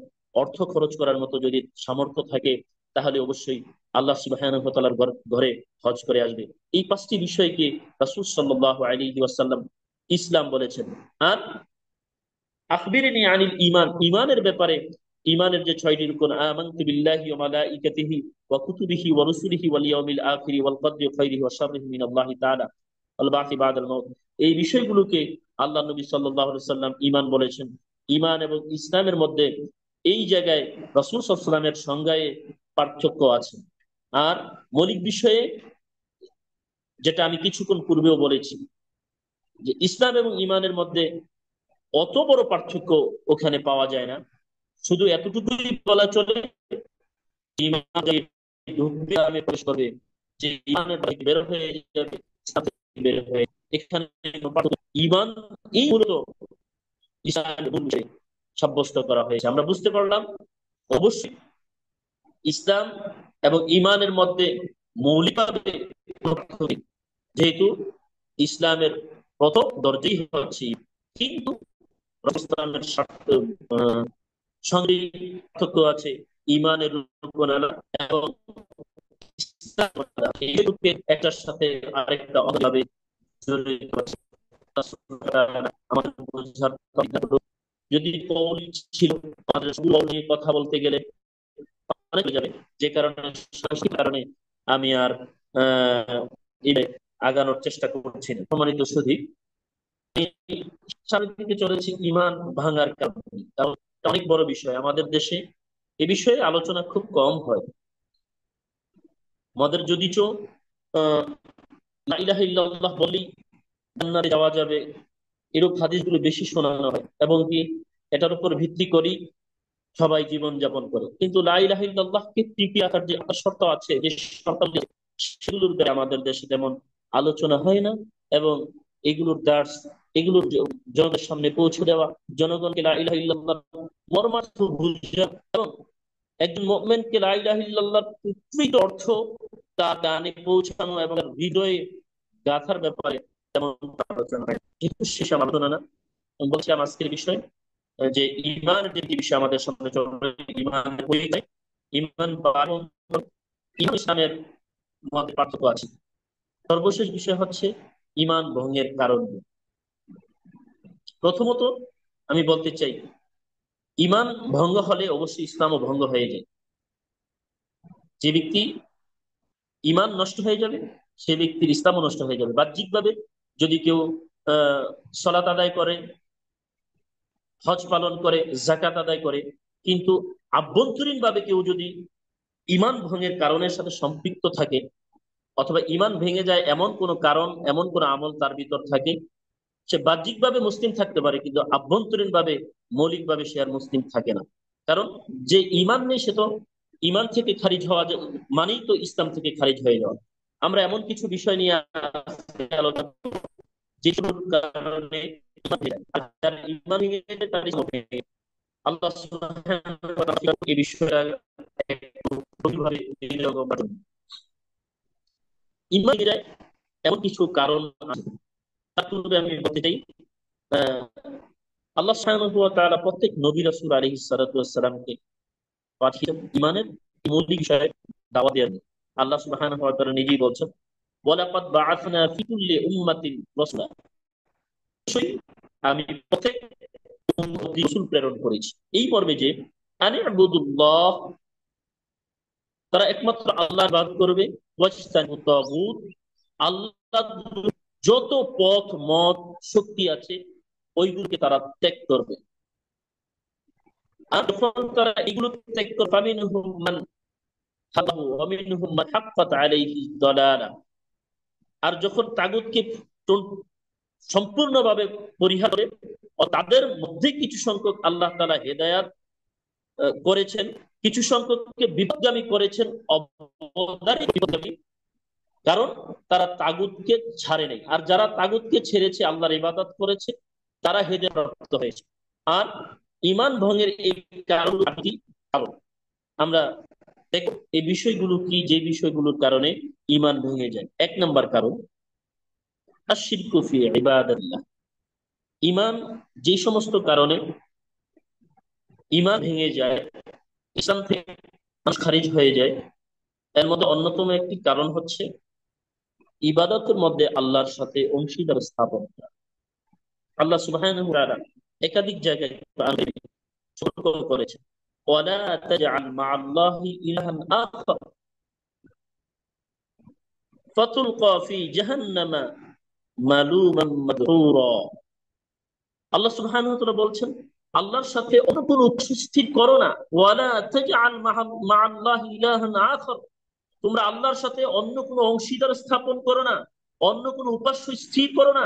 অর্থ খরচ করার মতো যদি সামর্থ্য থাকে, তাহলে অবশ্যই আল্লাহ সুবহানাহু ওয়া তাআলার ঘরে হজ করে আসবে। এই 5টি বিষয়কে রাসূল সাল্লাল্লাহু আলাইহি ওয়াসাল্লাম ইসলাম বলেছেন। আর আখবিরনি আনিল ঈমান, ঈমানের ব্যাপারে, ঈমানের যে 6টি রুকন, আমানতু বিল্লাহি ওয়া মালাইকাতিহি ওয়া কুতুবিহি ওয়া রুসুলিহি ওয়াল ইয়াউমিল আখিরি ওয়াল কদরি খাইরিহি ওয়া শাররিহি মিনাল্লাহি তাআলা ওয়াল বা'সি বা'দাল মাউত, এই বিষয়গুলোকে আল্লাহ নবী সাল্লাল্লাহু আলাইহি ওয়াসাল্লাম ঈমান বলেছেন। ঈমান এবং ইসলামের মধ্যে এই জায়গায় রাসূল সাল্লাল্লাহু আলাইহি ওয়াসাল্লামের সংজ্ঞায় পার্থক্য আছে। আর মৌলিক বিষয়ে যেটা আমি কিছুক্ষণ পূর্বেও বলেছি, যে ইসলাম এবং ঈমানের মধ্যে অত বড় পার্থক্য ওখানে পাওয়া যায় না। শুধু এতটুকুই বলা চলে, ইমান যে ঢুকবে আমি প্রবেশ করবে, যে ইমানের বাড়ি বের হয়ে যাবে, সাথে বের হয়ে, এখানে কোনো পার্থক্য, ইমান এই মূলত ইসলামের মূল বিষয় সাব্যস্ত করা হয়েছে। আমরা বুঝতে পারলাম অবশ্যই ইসলাম এবং ইমানের মধ্যে মৌলিকভাবে পার্থক্য নেই, যেহেতু ইসলামের প্রথম দরজাই হচ্ছে, কিন্তু ইসলামের সঙ্গে পার্থক্য আছে। ইমানের রূপন এবং একটার সাথে আরেকটা অভাবে জড়িত আছে। আমাদের বোঝার দরকার। যদি কৌল ছিল, আমাদের কৌল নিয়ে কথা বলতে গেলে অনেক হয়ে যাবে, যে কারণে সাংস্কৃতিক কারণে আমি আর আহ এই আগানোর চেষ্টা করছি না। সম্মানিত সুধী, সামনের দিকে চলেছি ইমান ভাঙার কারণে। কারণ এটা অনেক বড় বিষয় আমাদের দেশে, এ বিষয়ে আলোচনা খুব কম হয়। আমাদের যদিচ আহ লা ইলাহা ইল্লাল্লাহ বলেই জান্নাতে যাওয়া যাবে, এরূপ হাদিসগুলো বেশি শোনানো হয়, এবং কি এটার উপর ভিত্তি করি সবাই জীবন যাপন করে। কিন্তু লা ইলাহা ইল্লাল্লাহকে টিকিয়ে রাখার যে একটা শর্ত আছে, যে শর্ত, সেগুলোর উপরে আমাদের দেশে তেমন আলোচনা হয় না। এবং এগুলোর দার্স, এগুলোর জনগণের সামনে পৌঁছে দেওয়া, জনগণকে লা ইলাহা ইল্লাল্লাহ মর্মার্থ বুঝা, এবং একজন মুমিনকে লা ইলাহা ইল্লাল্লাহর প্রকৃত অর্থ তার কানে পৌঁছানো এবং তার হৃদয়ে গাঁথার ব্যাপারে তেমন আলোচনা হয়। কিন্তু শেষ আলোচনা না, আমি বলছিলাম আজকের বিষয় যে ইমান যে বিষয় আমাদের সামনে চলে, ইমান পরিচয়, ইমান পালন, ইমান ইসলামের মধ্যে পার্থক্য আছে। সর্বশেষ বিষয় হচ্ছে ইমান ভঙ্গের কারণ। প্রথমত আমি বলতে চাই, ইমান ভঙ্গ হলে অবশ্যই ইসলামও ভঙ্গ হয়ে যায়। যে ব্যক্তি ইমান নষ্ট হয়ে যাবে, সে ব্যক্তির ইসলামও নষ্ট হয়ে যাবে। বাহ্যিকভাবে যদি কেউ আহ সলাত আদায় করে, হজ পালন করে, জাকাত আদায় করে, কিন্তু আভ্যন্তরীণ ভাবে কেউ যদি ইমান ভঙ্গের কারণের সাথে সম্পৃক্ত থাকে, অথবা ইমান ভেঙে যায় এমন কোনো কারণ, এমন কোনো আমল তার ভিতর থাকে, সে বাহ্যিকভাবে মুসলিম থাকতে পারে, কিন্তু আভ্যন্তরীণ ভাবে, মৌলিক ভাবে সে আর মুসলিম থাকে না। কারণ যে ইমান নেই সে তো ইমান থেকে খারিজ হওয়া, মানেই তো ইসলাম থেকে খারিজ হয়ে যাওয়া। আমরা এমন কিছু বিষয় নিয়ে আলোচনা করব যেগুলোর কারণে ইমান ভেঙে যায়। আর যার ইমান ভেঙে যায় তার ইসলাম ভেঙে যায়। আল্লাহ সুবহানাহু ওয়া তাআলা এই বিষয়টা একটু গভীরভাবে বিবেচনা করবেন। ইমান ভেঙে যায় এমন কিছু কারণ আছে। তার পূর্বে আমি বলতে চাই, আহ, আল্লাহ সুবহানাহু ওয়া তাআলা প্রত্যেক নবী রাসূল আলাইহিস সালাতু ওয়াস সালামকে পাঠিয়েছেন ইমানের মৌলিক বিষয়ে দাওয়াত দেওয়ার জন্য। আল্লাহ সুবহানাহু ওয়া তাআলা নিজেই বলছেন, ওয়ালাকাদ বাআসনা ফি কুল্লি উম্মাতিন রাসূলা, অবশ্যই আমি প্রত্যেক উম্মতে রাসূল প্রেরণ করেছি। এই পর্বে যে আনি আবুদুল্লাহ, তারা একমাত্র আল্লাহর ইবাদত করবে, ওয়াজতানিবুত তাগুত, আল্লাহ যত পথ মত শক্তি আছে ওইগুলোকে তারা ত্যাগ করবে। আর যখন তারা এগুলো ত্যাগ করবে, ফামিনহুম মান হাদাহু ওয়া মিনহুম মান হাক্কাত আলাইহি দালালা, আর যখন তাগুতকে সম্পূর্ণভাবে পরিহার করে, ও তাদের মধ্যে কিছু সংখ্যক আল্লাহ তাআলা হেদায়েত করেছেন, কিছু সংখ্যককে বিপথগামী করেছেন, অবদারিত বিপথগামী, কারণ তারা তাগুতকে ছাড়ে নাই। আর যারা তাগুতকে ছেড়েছে, আল্লাহর ইবাদত করেছে, তারা হেদায়েত প্রাপ্ত হয়েছে। আর ঈমান ভঙ্গের এই কারণ কারণ আমরা দেখো, এই বিষয়গুলো কি, যে বিষয়গুলোর কারণে ঈমান ভেঙে যায়। এক নম্বর কারণ আশ-শিরকু ফি ইবাদাতিল্লাহ। ঈমান, যে সমস্ত কারণে ঈমান ভেঙে যায়, ইসলাম থেকে মানুষ খারিজ হয়ে যায়, এর মধ্যে অন্যতম একটি কারণ হচ্ছে ইবাদতের মধ্যে আল্লাহর সাথে অংশীদার স্থাপন করা। আল্লাহ সুবহানাহু ওয়া তাআলা একাধিক জায়গায় কোরআনে সতর্ক করেছেন, ওয়ালা তাজআল মা'আল্লাহি ইলাহান আখার ফাতুলকা ফি জাহান্নামা মালুমান মাদহুরা। আল্লাহ সুবহানাহু ওয়া তাআলা বলছেন, আল্লাহর সাথে অন্য কোনো উপাস্য স্থির করো না। ওয়ালা তাজআল মা'আল্লাহি ইলাহান আখার, তোমরা আল্লাহর সাথে অন্য কোনো অংশীদার স্থাপন করো না, অন্য কোনো উপাস্য স্থির করো না।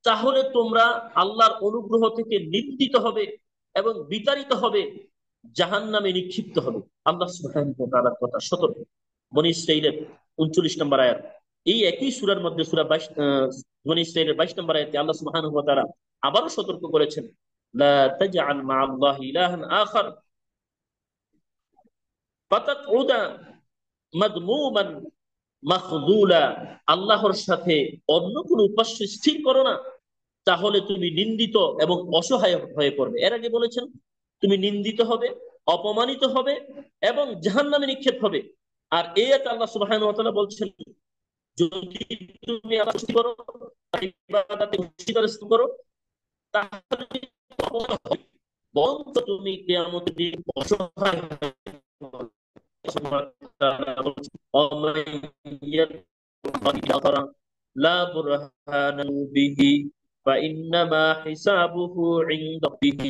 তাহলে তোমরা আল্লাহর অনুগ্রহ থেকে নিন্দিত হবে এবং বিতাড়িত হবে, জাহান্নামে নিক্ষিপ্ত হবে। আল্লাহ সুবহানাহু ওয়া তাআলার কথা সতর্ক। বনী ইসরাঈলের 39 নম্বর আয়াত। এই একই সূরার মধ্যে সূরা 22, বনী ইসরাঈলের 22 নম্বর আয়াতে আল্লাহ সুবহানাহু ওয়া তাআলা আবারও সতর্ক করেছেন, লা তাজআল মা'আল্লাহি ইলাহান আখার ফাতাকউদা মাদমুমান মাখযুলা। আল্লাহর সাথে অন্য কোন উপাস্য স্থির করো না, তাহলে তুমি নিন্দিত এবং অসহায় হয়ে পড়বে। এর আগে বলেছেন তুমি নিন্দিত হবে, অপমানিত হবে এবং জাহান্নামে নিক্ষেপ হবে। আর এই আয়াতে আল্লাহ সুবহানাহু ওয়া তাআলা বলছেন, যদি তুমি আল্লাহর স্তুতি করো, তার ইবাদতে অংশীদার করো, তাহলে অপমান হবে, বরঞ্চ তুমি কিয়ামতের দিন অসহায় হয়ে পড়বে। لا برهان به فإنما حسابه عند ربه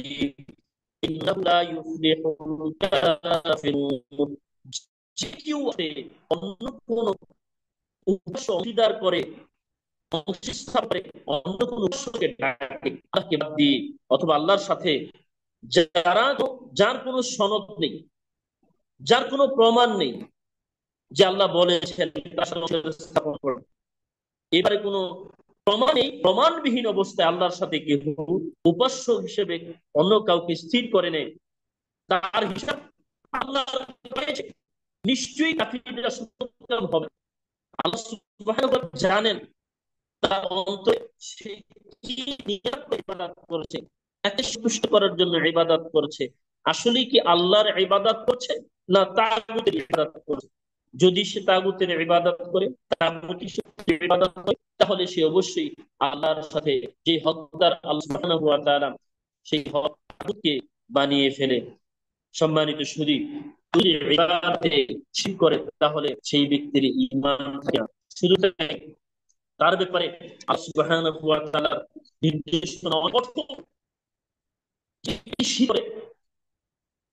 إنه لا يفلح الكافرون। যে কেউ অন্য কোন উপাস্য অংশীদার করে, অংশীদার করে অন্য কোন উৎসকে ডাকে আল্লাহকে বাদ দিয়ে অথবা আল্লাহর সাথে, যারা যার কোনো সনদ নেই, যার কোনো প্রমাণ নেই যে আল্লাহ বলেছেন স্থাপন করবে, এবারে কোনো প্রমাণ নেই, প্রমাণবিহীন অবস্থায় আল্লাহর সাথে কেউ উপাস্য হিসেবে অন্য কাউকে স্থির করে নেয়, তার হিসাব আল্লাহ নিশ্চয়ই কাফিররা সত্যকাম হবে। আল্লাহ সুবহানাহু ওয়া তাআলা জানেন তার অন্তরে সে কি নিয়ত করে ইবাদত করছে, তাকে সন্তুষ্ট করার জন্য ইবাদত করছে, আসলে কি আল্লাহর ইবাদত করছে না তাগুতের ইবাদত করছে। যদি সে তাগুতের ইবাদত করে, তাগুতের ইবাদত করে, তাহলে সে অবশ্যই আল্লাহর সাথে যে হকদার আল্লাহ সুবহানাহু ওয়া তাআলা সেই হককে বানিয়ে ফেলে। সম্মানিত শুধু যদি ইবাদতে শিরক করে তাহলে সেই ব্যক্তির ঈমান থাকে না। শুধু তাই, তার ব্যাপারে আল্লাহ সুবহানাহু ওয়া তাআলার নির্দেশনা কঠোর,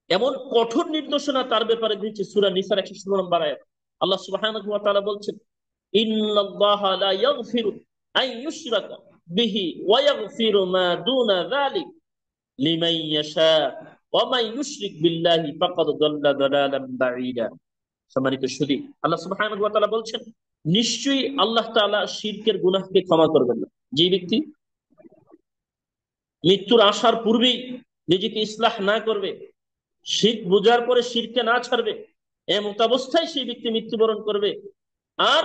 এমন কঠোর নির্দেশনা তার ব্যাপারে দিয়েছে সূরা নিসার 116 নম্বর আয়াত। আল্লাহ সুবহানাহু ওয়া তাআলা বলছেন, ইন্নাল্লাহা লা ইয়াগফিরু আন ইউশরাকা বিহি ওয়া ইয়াগফিরু মা দুনা যালিক লিমান ইয়াশা ওয়া মান ইউশরিক বিল্লাহি ফাকাদ দাল্লা দালালান বাঈদা। সম্মানিত সুধী, আল্লাহ সুবহানাহু ওয়া তাআলা বলছেন, নিশ্চয়ই আল্লাহ তাআলা শিরকের গুনাহকে ক্ষমা করবেন না। যে ব্যক্তি মৃত্যুর আসার পূর্বেই নিজেকে ইসলাহ না করবে, শিরক বোঝার পরে শিরকে না ছাড়বে, এমত অবস্থায় সেই ব্যক্তি মৃত্যুবরণ করবে, আর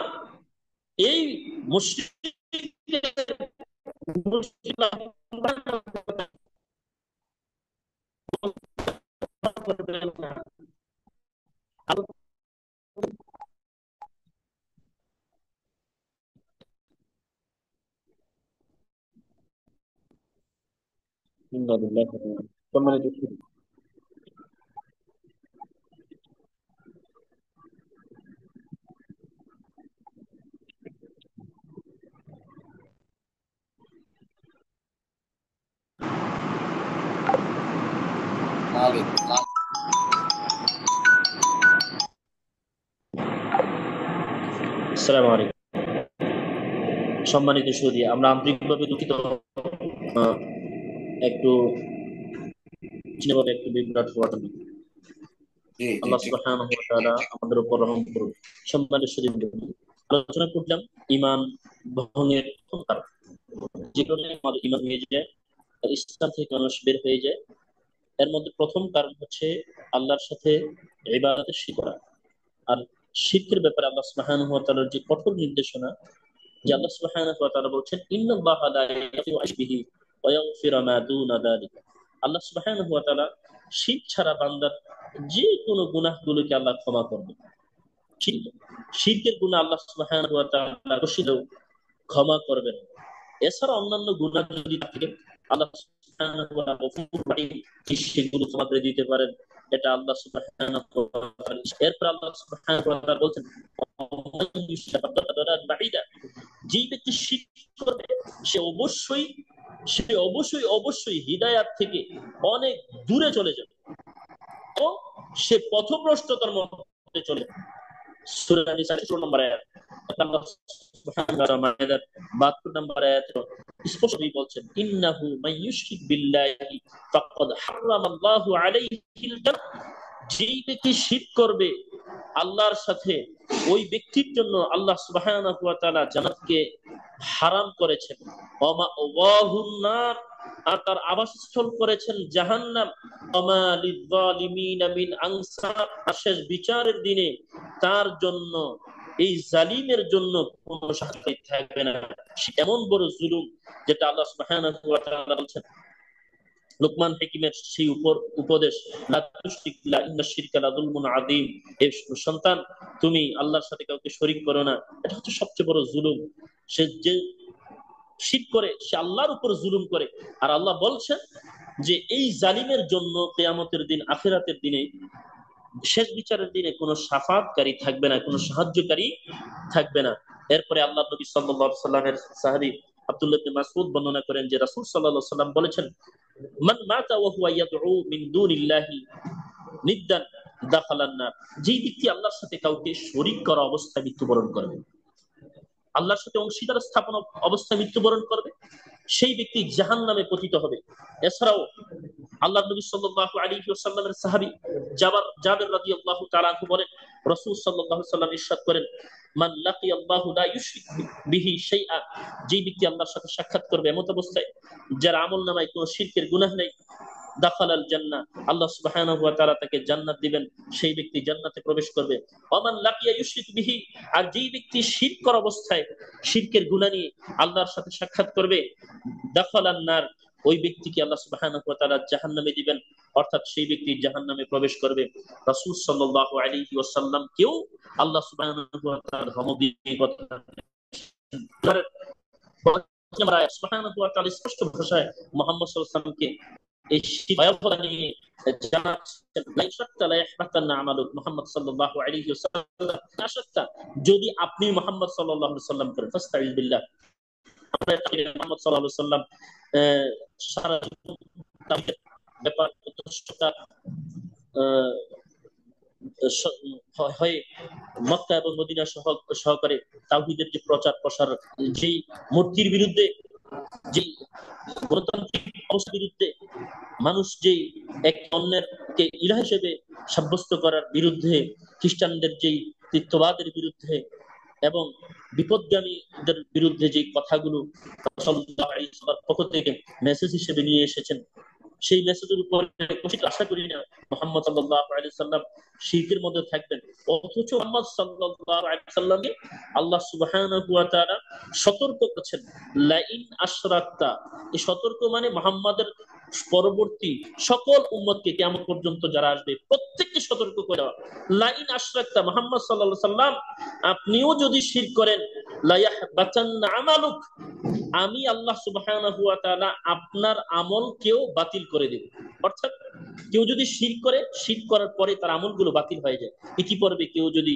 এই মুশরিকের সম্মানিত সুধী, মালিক। আসসালামু আলাইকুম। সম্মানিত সুধী, আমরা আন্তরিকভাবে দুঃখিত, একটু একটু বিভ্রাট হওয়ার জন্য। জি জি আল্লাহ ঠিক। সুবহানাহু ওয়া তাআলা আমাদের উপর রহম করুন। সম্মানিত সুধী, আলোচনা করলাম ঈমান ভঙ্গের প্রথম কারণ, যে কারণে আমাদের ঈমান হয়ে যায়, ইসলাম থেকে মানুষ বের হয়ে যায়। এর মধ্যে প্রথম কারণ হচ্ছে আল্লাহর সাথে ইবাদতে শিরক করা। আর শিরকের ব্যাপারে আল্লাহ সুবহানাহু ওয়া তাআলার যে কঠোর নির্দেশনা, যে আল্লাহ সুবহানাহু ওয়া তাআলা বলছেন, ইন্নাল্লাহা লা ইয়াগফিরু আন বিহি ওয়া ইয়াগফিরু মা দুনা যালিকা। আল্লাহ সুবহানাহু ওয়া তাআলা শিরক ছাড়া বান্দার যে কোনো গুনাহগুলোকে আল্লাহ ক্ষমা করবেন। শিরকের গুনাহ আল্লাহ সুবহানাহু ওয়া তাআলা রশিদেও ক্ষমা করবেন। এছাড়া অন্যান্য গুনাহ যদি থাকে, আল্লাহ সুবহানাহু ওয়া তাআলা গফুর রহিম, সেগুলো ক্ষমা করে দিতে পারেন। এটা আল্লাহ সুবহানাহু ওয়া তাআলা। এরপর আল্লাহ সুবহানাহু ওয়া তাআলা বলছেন, যে ব্যক্তি শিরক করবে সে অবশ্যই হিদায়াত থেকে অনেক দূরে চলে যাবে, ও সে পথভ্রষ্টতার মধ্যে চলে যাবে। সূরা নিসা 16 নম্বর আয়াত, আল্লাহ সুবহানাহু ওয়া তাআলা মায়েদার 72 নম্বর আয়াতে স্পষ্টই বলছেন, ইন্নাহু মাইয়ুশরিক বিল্লাহি ফাকাদ হারামাল্লাহু আলাইহিল জান্নাহ। যেই ব্যক্তি শিরক করবে আল্লাহর সাথে, ওই ব্যক্তির জন্য আল্লাহ সুবহানাহু ওয়া তাআলা জান্নাতকে হারাম করেছেন। ওমা ওয়াহুন নার, আর তার আবাসস্থল করেছেন জাহান্নাম। ওমা লিয-যালিমিনা মিন আনসার, শেষ বিচারের দিনে তার জন্য, এই জালিমের জন্য কোনো সাহায্য থাকবে না। এমন বড় জুলুম, যেটা আল্লাহ সুবহানাহু ওয়া তাআলা বলছেন লোকমান হাকিমের সেই উপদেশ, লা তুশরিক বিল্লাহ ইন্নাশ শিরকা লাযুলমুন আযীম। হে সন্তান, তুমি আল্লাহর সাথে কাউকে শরীক করো না, এটা হচ্ছে সবচেয়ে বড় জুলুম। সে যে শিরক করে সে আল্লাহর উপর জুলুম করে। আর আল্লাহ বলছেন যে এই জালিমের জন্য কিয়ামতের দিন, আখিরাতের দিনে শেষ বিচারের দিনে কোনো সাফাতকারী থাকবে না, কোনো সাহায্যকারী থাকবে না। এরপরে আল্লাহ নবী সাল্লাল্লাহু আলাইহি সাল্লামের সাহাবী আব্দুল্লাহ ইবনে মাসউদ বর্ণনা করেন যে রাসূল সাল্লাল্লাহু আলাইহি সাল্লাম বলেছেন, মান মাতা ওয়া হুয়া ইয়াদউ মিন দুনিল্লাহি নিদ্দান দাখালান নার। যেই ব্যক্তি আল্লাহর সাথে কাউকে শরীক করা অবস্থায় মৃত্যুবরণ করবে, আল্লাহর সাথে অংশীদার স্থাপন অবস্থায় মৃত্যুবরণ করবে, সেই ব্যক্তি জাহান্নামে পতিত হবে। এছাড়াও আল্লাহ নবী সাল্লাল্লাহু আলাইহি ওয়াসাল্লামের সাহাবী জাবের রাদিয়াল্লাহু তাআলা আনহু বলেন, রাসূল সাল্লাল্লাহু আলাইহি ওয়াসাল্লাম ইরশাদ করেন, মান লাকিয়াল্লাহু লা ইউশরিক বিহি শাইআ। যেই ব্যক্তি আল্লাহর সাথে সাক্ষাৎ করবে এমত অবস্থায় যার আমলনামায় কোনো শিরকের গুনাহ নেই, দাখালাল জান্নাহ, আল্লাহ সুবহানাহু ওয়া তাআলা তাকে জান্নাত দিবেন, সেই ব্যক্তি জান্নাতে প্রবেশ করবে। ওমান লাকিয়া ইউশরিক বিহি, আর যেই ব্যক্তি শিরক করা অবস্থায় শিরকের গুনাহ নিয়ে আল্লাহর সাথে সাক্ষাৎ করবে, দাখালান নার, ওই ব্যক্তিকে আল্লাহ সুবহানাহু ওয়া তাআলা জাহান্নামে দিবেন, অর্থাৎ সেই ব্যক্তি জাহান্নামে প্রবেশ করবে। রাসূল সাল্লাল্লাহু আলাইহি ওয়াসাল্লাম কেউ আল্লাহ সুবহানাহু ওয়া তাআলার রহমত দিয়ে কথা সুবহানাহু ওয়া তাআলা স্পষ্ট ভাষায় মুহাম্মদ সাল্লাল্লাহু আলাইহি ওয়াসাল্লামকে এই ভয়াবহতা নিয়ে জানাচ্ছেন, মুহাম্মদ সাল্লাল্লাহু আলাইহি ওয়াসাল্লাম, যদি আপনি মুহাম্মদ সাল্লাল্লাহু আলাইহি ওয়াসাল্লাম করেন, ফাস্তাইজ বিল্লাহ, মুহাম্মদ সাল্লাল্লাহু আলাইহি ওয়াসাল্লাম সারা ব্যাপার হয়ে মক্কা এবং মদিনা সহকারে তাওহীদের যে প্রচার প্রসার, যেই মূর্তির বিরুদ্ধে, যেই গণতান্ত্রিক অবস্থার বিরুদ্ধে, মানুষ যেই এক অন্যের কে ইলাহ হিসেবে সাব্যস্ত করার বিরুদ্ধে, খ্রিস্টানদের যেই তৃতীয়বাদের বিরুদ্ধে এবং বিপদগামীদের বিরুদ্ধে যে কথাগুলো সাল্লাল্লাহু আলাইহি ওয়াসাল্লাম পক্ষ থেকে মেসেজ হিসেবে নিয়ে এসেছেন, সেই মেসেজের উপরে আশা করি না মুহাম্মদ সাল্লাল্লাহু আলাইহি ওয়াসাল্লাম শিরকের মধ্যে থাকবেন। অথচ মুহাম্মদ সাল্লাল্লাহু আলাইহি ওয়াসাল্লামকে আল্লাহ সুবহানাহু ওয়া তাআলা সতর্ক করেছেন, লাইন আশরাকতা। এই সতর্ক মানে মুহাম্মাদের পরবর্তী সকল উম্মতকে কিয়ামত পর্যন্ত যারা আসবে প্রত্যেককে সতর্ক করে দেওয়া। লাইন আশরাকতা, মুহাম্মদ সাল্লাল্লাহু আলাইহি ওয়াসাল্লাম আপনিও যদি শিরক করেন, লা ইয়াহবাতান্না আমালুক, আমি আল্লাহ সুবহানাহু ওয়া তাআলা আপনার আমলকেও বাতিল করে দেব। অর্থাৎ কেউ যদি শিরক করে, শিরক করার পরে তার আমলগুলো বাতিল হয়ে যায়। ইতিপূর্বে কেউ যদি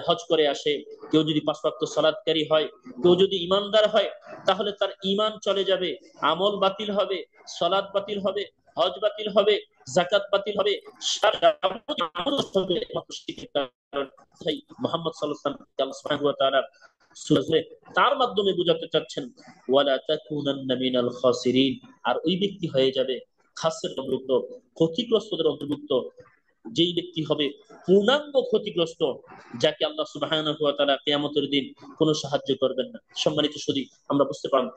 হজ করে আসে, কেউ যদি 5 ওয়াক্ত সালাতকারী হয়, কেউ যদি ঈমানদার হয়, তাহলে তার ঈমান চলে যাবে, আমল বাতিল হবে, সালাত বাতিল হবে, হজ বাতিল হবে, যাকাত বাতিল হবে, মুহাম্মদ সাল্লাল্লাহু আলাইহি ওয়াসাল্লাম আল্লাহ সুবহানাহু ওয়া তাআলা তার মাধ্যমে বুঝাতে চাচ্ছেন, ওয়ালা তাকুনান্না মিনাল খাসিরিন, আর ওই ব্যক্তি হয়ে যাবে খাসের অন্তর্ভুক্ত, ক্ষতিগ্রস্তদের অন্তর্ভুক্ত। যেই ব্যক্তি হবে পূর্ণাঙ্গ ক্ষতিগ্রস্ত, যাকে আল্লাহ সুবহানাহু ওয়া তাআলা কিয়ামতের দিন কোনো সাহায্য করবেন না। সম্মানিত সুধী, আমরা বুঝতে পারলাম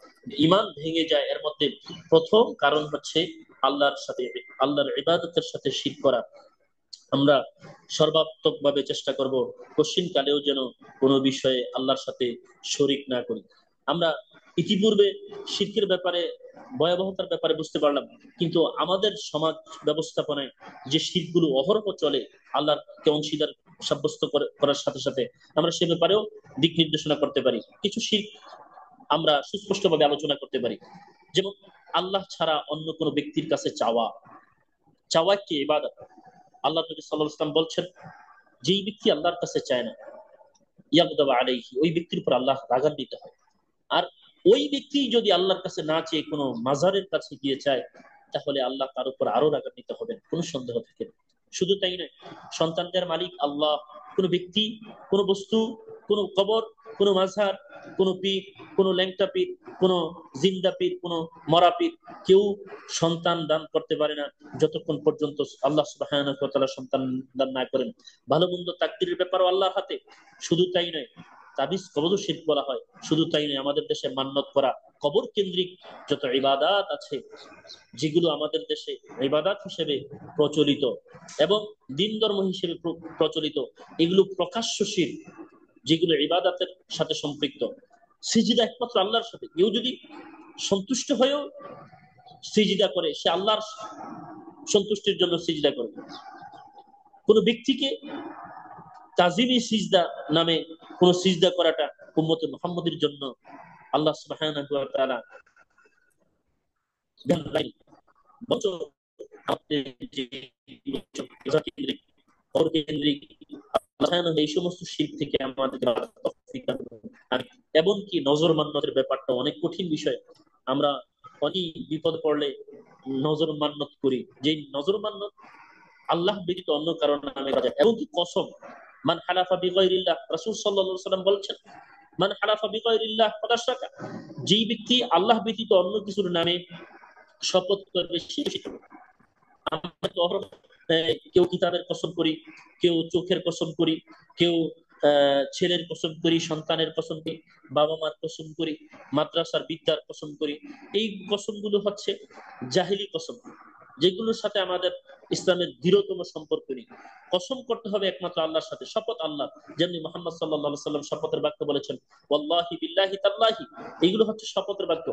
ঈমান ভেঙে যায় এর মধ্যে প্রথম কারণ হচ্ছে আল্লাহর সাথে, আল্লাহর ইবাদতের সাথে শিরক করা। আমরা সর্বাত্মক ভাবে চেষ্টা করব কঠিন কালেও যেন কোনো বিষয়ে আল্লাহর সাথে শরীক না করি। আমরা ইতিপূর্বে শিরকের ব্যাপারে, ভয়াবহতার ব্যাপারে বুঝতে পারলাম, কিন্তু আমাদের সমাজ ব্যবস্থাপনায় যে শিরকগুলো অহরহ চলে, আল্লাহরকে অংশীদার সাব্যস্ত করার সাথে সাথে আমরা সে ব্যাপারেও দিক নির্দেশনা করতে পারি। কিছু শিরক আমরা সুস্পষ্টভাবে আলোচনা করতে পারি, যেমন আল্লাহ ছাড়া অন্য কোনো ব্যক্তির কাছে চাওয়া। চাওয়া একটি ইবাদত। আল্লাহ নবী সাল্লাল্লাহু আলাইহি ওয়াসাল্লাম বলছেন, যেই ব্যক্তি আল্লাহর কাছে চায় না, ইয়াগদাব আলাইহি, ওই ব্যক্তির উপর আল্লাহ রাগান্বিত হয়। আর ওই ব্যক্তি যদি আল্লাহর কাছে না চেয়ে কোনো মাজারের কাছে গিয়ে চায়, তাহলে আল্লাহ তার উপর আরো রাগান্বিত হবেন, কোনো সন্দেহ থাকে না। শুধু তাই নয়, সন্তানদের মালিক আল্লাহ। কোনো ব্যক্তি, কোনো বস্তু, কোনো কবর, কোনো মাজার, কোনো পীর, কোনো ল্যাংটা পীর, কোনো জিন্দা পীর, কোনো মরা পীর, কেউ সন্তান দান করতে পারে না যতক্ষণ পর্যন্ত আল্লাহ সুবহানাহু ওয়া তাআলা সন্তান দান না করেন। ভালো মন্দ তাকদীরের ব্যাপারও আল্লাহর হাতে। শুধু তাই নয়, তাবিজ কবরও শিরক বলা হয়। শুধু তাই নয়, আমাদের দেশে মান্নত করা কবর কেন্দ্রিক যত ইবাদত আছে, যেগুলো আমাদের দেশে ইবাদত হিসেবে প্রচলিত এবং দিন ধর্ম হিসেবে প্রচলিত, এগুলো প্রকাশ্য শিরক, যেগুলো ইবাদতের সাথে সম্পৃক্ত। সিজদা একমাত্র আল্লাহর সাথে। কেউ যদি সন্তুষ্ট হয়েও সিজদা করে, সে আল্লাহর সন্তুষ্টির জন্য সিজদা করে। কোন ব্যক্তিকে তাজিমি সিজদা নামে কোন সিজদা করাটা উম্মতে মুহাম্মদের জন্য আল্লাহ সুবহানাহু ওয়া তাআলা কেন্দ্রিক এই সমস্ত শিরক থেকে আমাদের তৌফিক দান করুন। এমনকি নজর মান্যতের ব্যাপারটা অনেক কঠিন বিষয়। আমরা অনেক বিপদ পড়লে নজর মান্যত করি, যে নজর মান্যত আল্লাহ ব্যতীত অন্য কারণ নামে করা যায়। এমনকি কসম, মান হালাফা বিগাইরিল্লাহ, রাসূল সাল্লাল্লাহু আলাইহি সাল্লাম বলছেন, মান হালাফা বিগাইরিল্লাহ ফাকাদ আশরাকা, যেই ব্যক্তি আল্লাহ ব্যতীত অন্য কিছুর নামে শপথ করবে সে শিরক করবে। আমরা তো কেউ কিতাবের কসম করি, কেউ চোখের কসম করি, কেউ ছেলের কসম করি, সন্তানের কসম করি, বাবা মার কসম করি, মাদ্রাসার বিদ্যার কসম করি। এই কসমগুলো হচ্ছে জাহিলি কসম, যেগুলোর সাথে আমাদের ইসলামের দৃঢ়তম সম্পর্ক নেই। কসম করতে হবে একমাত্র আল্লাহর সাথে, শপথ আল্লাহ, যেমনি মোহাম্মদ সাল্লাল্লাহু আলাইহি সাল্লাম শপথের বাক্য বলেছেন, ওয়াল্লাহি বিল্লাহি তাল্লাহি, এগুলো হচ্ছে শপথের বাক্য।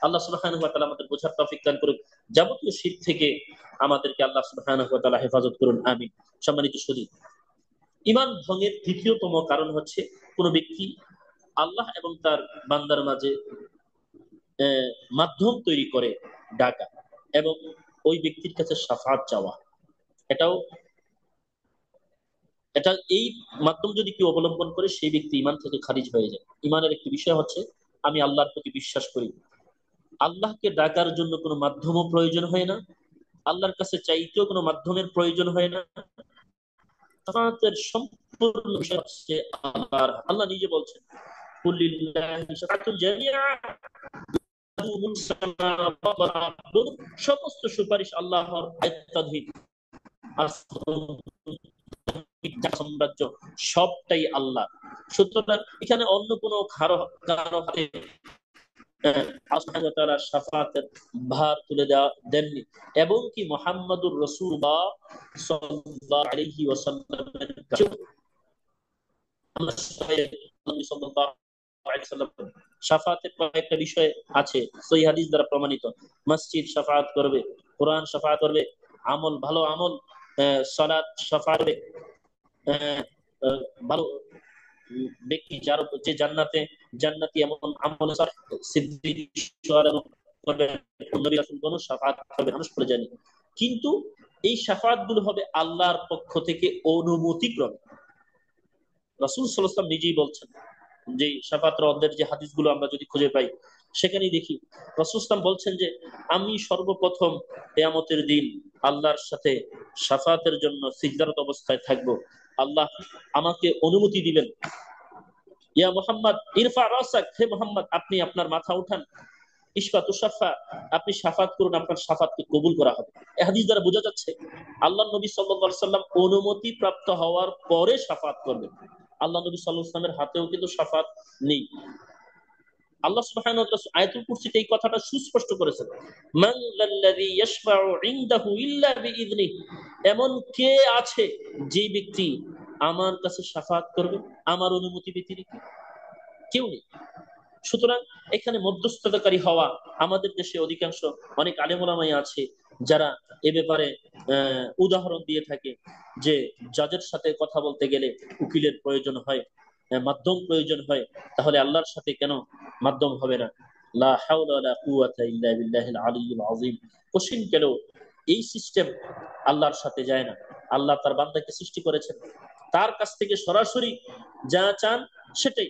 আল্লাহ সুবহানাহু ওয়া তাআলা আমাদের বোঝার তৌফিক দান করুন, যাবতীয় শিরক থেকে আমাদেরকে আল্লাহ সুবহানাহু ওয়া তাআলা হেফাজত করুন, আমিন। সম্মানিত সুধী, ঈমান ভঙ্গের তৃতীয়তম কারণ হচ্ছে কোন ব্যক্তি আল্লাহ এবং তার বান্দার মাঝে মাধ্যম তৈরি করে ডাকা এবং ওই ব্যক্তির কাছে শাফাআত চাওয়া। এটাও এটা এই মাধ্যম যদি কেউ অবলম্বন করে সেই ব্যক্তি ঈমান থেকে খারিজ হয়ে যায়। ঈমানের একটি বিষয় হচ্ছে আমি আল্লাহর প্রতি বিশ্বাস করি, আল্লাহকে ডাকার জন্য কোনো মাধ্যমও প্রয়োজন হয় না, আল্লাহর কাছে চাইতেও কোনো মাধ্যমের প্রয়োজন হয় না। শাফাআতের সম্পূর্ণ বিষয় হচ্ছে আল্লাহর। আল্লাহ নিজে বলছেন, কুল্লিল্লাহি শাফাআতুল জামিআ, সমস্ত সুপারিশ আল্লাহর আয়াতাধীন। সাম্রাজ্য সবটাই আল্লাহ। সুতরাং এখানে অন্য কোনো কারো হাতে শাফাআতের ভার তুলে দেননি। এবং কি মুহাম্মাদুর রাসূলুল্লাহ সাল্লাল্লাহু আলাইহি ওয়াসাল্লামের কাছে শাফাআতের কয়েকটা বিষয় আছে সহিহ হাদিস দ্বারা প্রমাণিত। মসজিদ শাফাআত করবে, কোরআন শাফাআত করবে, আমল, ভালো আমল, সালাত শাফাআত করবে, ভালো ব্যক্তি যার যে জান্নাতি এমন আমল সিদ্দিক করবে, নবী রাসূল কোন শাফাআত করবে মানুষ করে জানি। কিন্তু এই শাফাআত গুলো হবে আল্লাহর পক্ষ থেকে অনুমতিক্রমে। রাসূল সাল্লাল্লাহু আলাইহি ওয়াসাল্লাম নিজেই বলছেন, যে শাফাআতের অধ্যায়ের যে হাদিসগুলো আমরা যদি খুঁজে পাই সেখানেই দেখি রাসূল সাল্লাল্লাহু বলছেন যে আমি সর্বপ্রথম কিয়ামতের দিন আল্লাহর সাথে শাফাআতের জন্য সিজদারত অবস্থায় থাকব, আল্লাহ আমাকে অনুমতি দিবেন, ইয়া মুহাম্মদ ইরফা রাসাক, হে মুহাম্মদ আপনি আপনার মাথা উঠান, ইশফা তুশাফা, আপনি শাফাত করুন, আপনার শাফাতকে কবুল করা হবে। এই হাদিস দ্বারা বোঝা যাচ্ছে আল্লাহ নবী সাল্লাল্লাহু আলাইহি সাল্লাম অনুমতি প্রাপ্ত হওয়ার পরে শাফাত করবেন। আল্লাহ নবী সাল্লাল্লাহু আলাইহি সাল্লামের হাতেও কিন্তু শাফাত নেই। আল্লাহ সুবহানাহু ওয়া তাআলা আয়াতুল কুরসিতে এই কথাটা সুস্পষ্ট করেছেন, মান যাল্লাযী ইয়াশফাউ ইনদাহু ইল্লা বিইযনিহি, এমন কে আছে যে ব্যক্তি আমার কাছে শাফাত করবে আমার অনুমতি ব্যতিরেকে? কেউ নেই। সুতরাং এখানে মধ্যস্থতাকারী হওয়া, আমাদের দেশে অধিকাংশ অনেক আলেম ওলামাই আছে যারা এ ব্যাপারে উদাহরণ দিয়ে থাকে যে জাজের সাথে কথা বলতে গেলে উকিলের প্রয়োজন হয়, মাধ্যম প্রয়োজন হয়, তাহলে আল্লাহর সাথে কেন মাধ্যম হবে না? লা হাওলা ওয়ালা কুওয়াতা ইল্লা বিল্লাহিল আলিয়্যিল আযীম। কোশ্চিন কেন এই সিস্টেম আল্লাহর সাথে যায় না? আল্লাহ তার বান্দাকে সৃষ্টি করেছেন, তার কাছ থেকে সরাসরি যা চান সেটাই।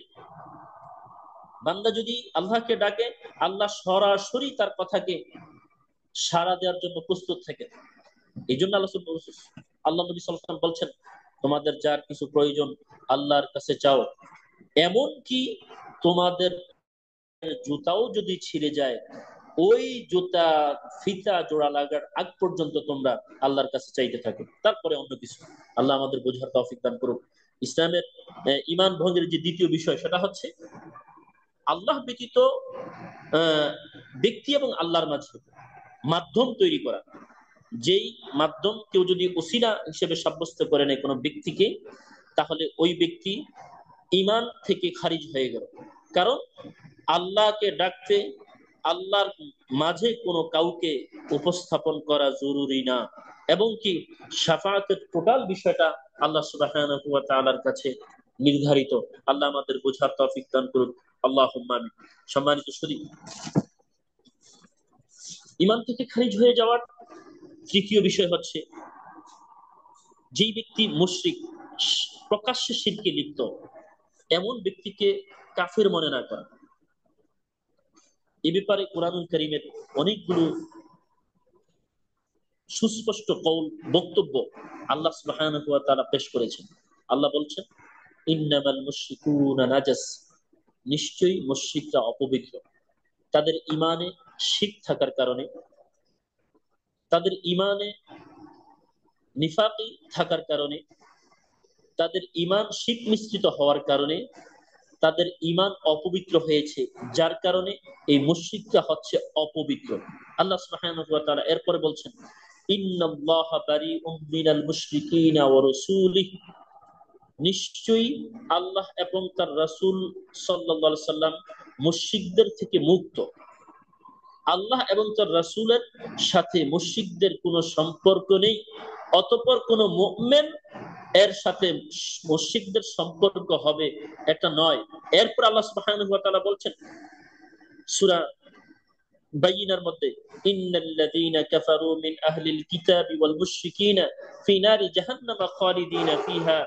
বান্দা যদি আল্লাহকে ডাকে, আল্লাহ সরাসরি তার কথাকে সাড়া দেওয়ার জন্য প্রস্তুত থাকে। এই জন্য আল্লাহ নবী সাল্লাল্লাহু আলাইহি ওয়াসাল্লাম বলছেন, তোমাদের যার কিছু প্রয়োজন আল্লাহর কাছে চাও, এমন কি তোমাদের জুতাও যদি ছিঁড়ে যায়, ওই জুতা ফিতা জোড়া লাগার আগ পর্যন্ত তোমরা আল্লাহর কাছে চাইতে থাকো, তারপরে অন্য কিছু। আল্লাহ আমাদের বোঝার তৌফিক দান করুক। ইসলামের ঈমান ভঙ্গের যে দ্বিতীয় বিষয় সেটা হচ্ছে আল্লাহ ব্যতীত ব্যক্তি এবং আল্লাহর মাঝে মাধ্যম তৈরি করা। যেই মাধ্যম কেউ যদি ওসিলা হিসেবে সাব্যস্ত করে নেয় কোনো ব্যক্তিকে, তাহলে ওই ব্যক্তি ঈমান থেকে খারিজ হয়ে গেল। কারণ আল্লাহকে ডাকতে আল্লাহর মাঝে কোনো কাউকে উপস্থাপন করা জরুরি না, এবং কি শাফাআতের টোটাল বিষয়টা আল্লাহ সুবহানাহু ওয়া তাআলার কাছে নির্ধারিত। আল্লাহ আমাদের বোঝার তৌফিক দান করুন, আল্লাহুম্মা আমিন। সম্মানিত সুধী, ঈমান থেকে খারিজ হয়ে যাওয়ার তৃতীয় বিষয় হচ্ছে যেই ব্যক্তি মুশরিক, প্রকাশ্যে শিরকে লিপ্ত, এমন ব্যক্তিকে কাফের মনে না করা। এ ব্যাপারে কুরআনুল কারীমের অনেকগুলো সুস্পষ্ট কৌল, বক্তব্য আল্লাহ সুবহানাহু ওয়া তাআলা পেশ করেছেন। আল্লাহ বলছেন, ইন্নামাল মুশরিকুনা নাজাস, নিশ্চয়ই মুশরিকরা অপবিত্র। তাদের ঈমানে শিরক থাকার কারণে, তাদের ঈমানে নিফাকি থাকার কারণে, তাদের ঈমান শিরক মিশ্রিত হওয়ার কারণে তাদের ঈমান অপবিত্র হয়েছে, যার কারণে এই মুশরিকরা হচ্ছে অপবিত্র। আল্লাহ সুবহানাহু ওয়া তাআলা এরপরে বলছেন, ইন্নাল্লাহা বারিউম মিনাল মুশরিকিনা ওয়া রাসূলিহি, নিশ্চয়ই আল্লাহ এবং তার রাসূল সাল্লাল্লাহু আলাইহি সাল্লাম মুশরিকদের থেকে মুক্ত। আল্লাহ এবং তার রাসূলের সাথে মুশরিকদের কোনো সম্পর্ক নেই, অতঃপর কোন মুমিন এর সাথে মুশরিকদের সম্পর্ক হবে এটা নয়। এরপর আল্লাহ সুবহানাহু ওয়া তাআলা বলছেন সূরা বাইয়িনার মধ্যে, ইন্নাল্লাযীনা কাফারু মিন আহলিল কিতাবি ওয়াল মুশরিকিনা ফি নারি জাহান্নাম খালিদিনা ফিহা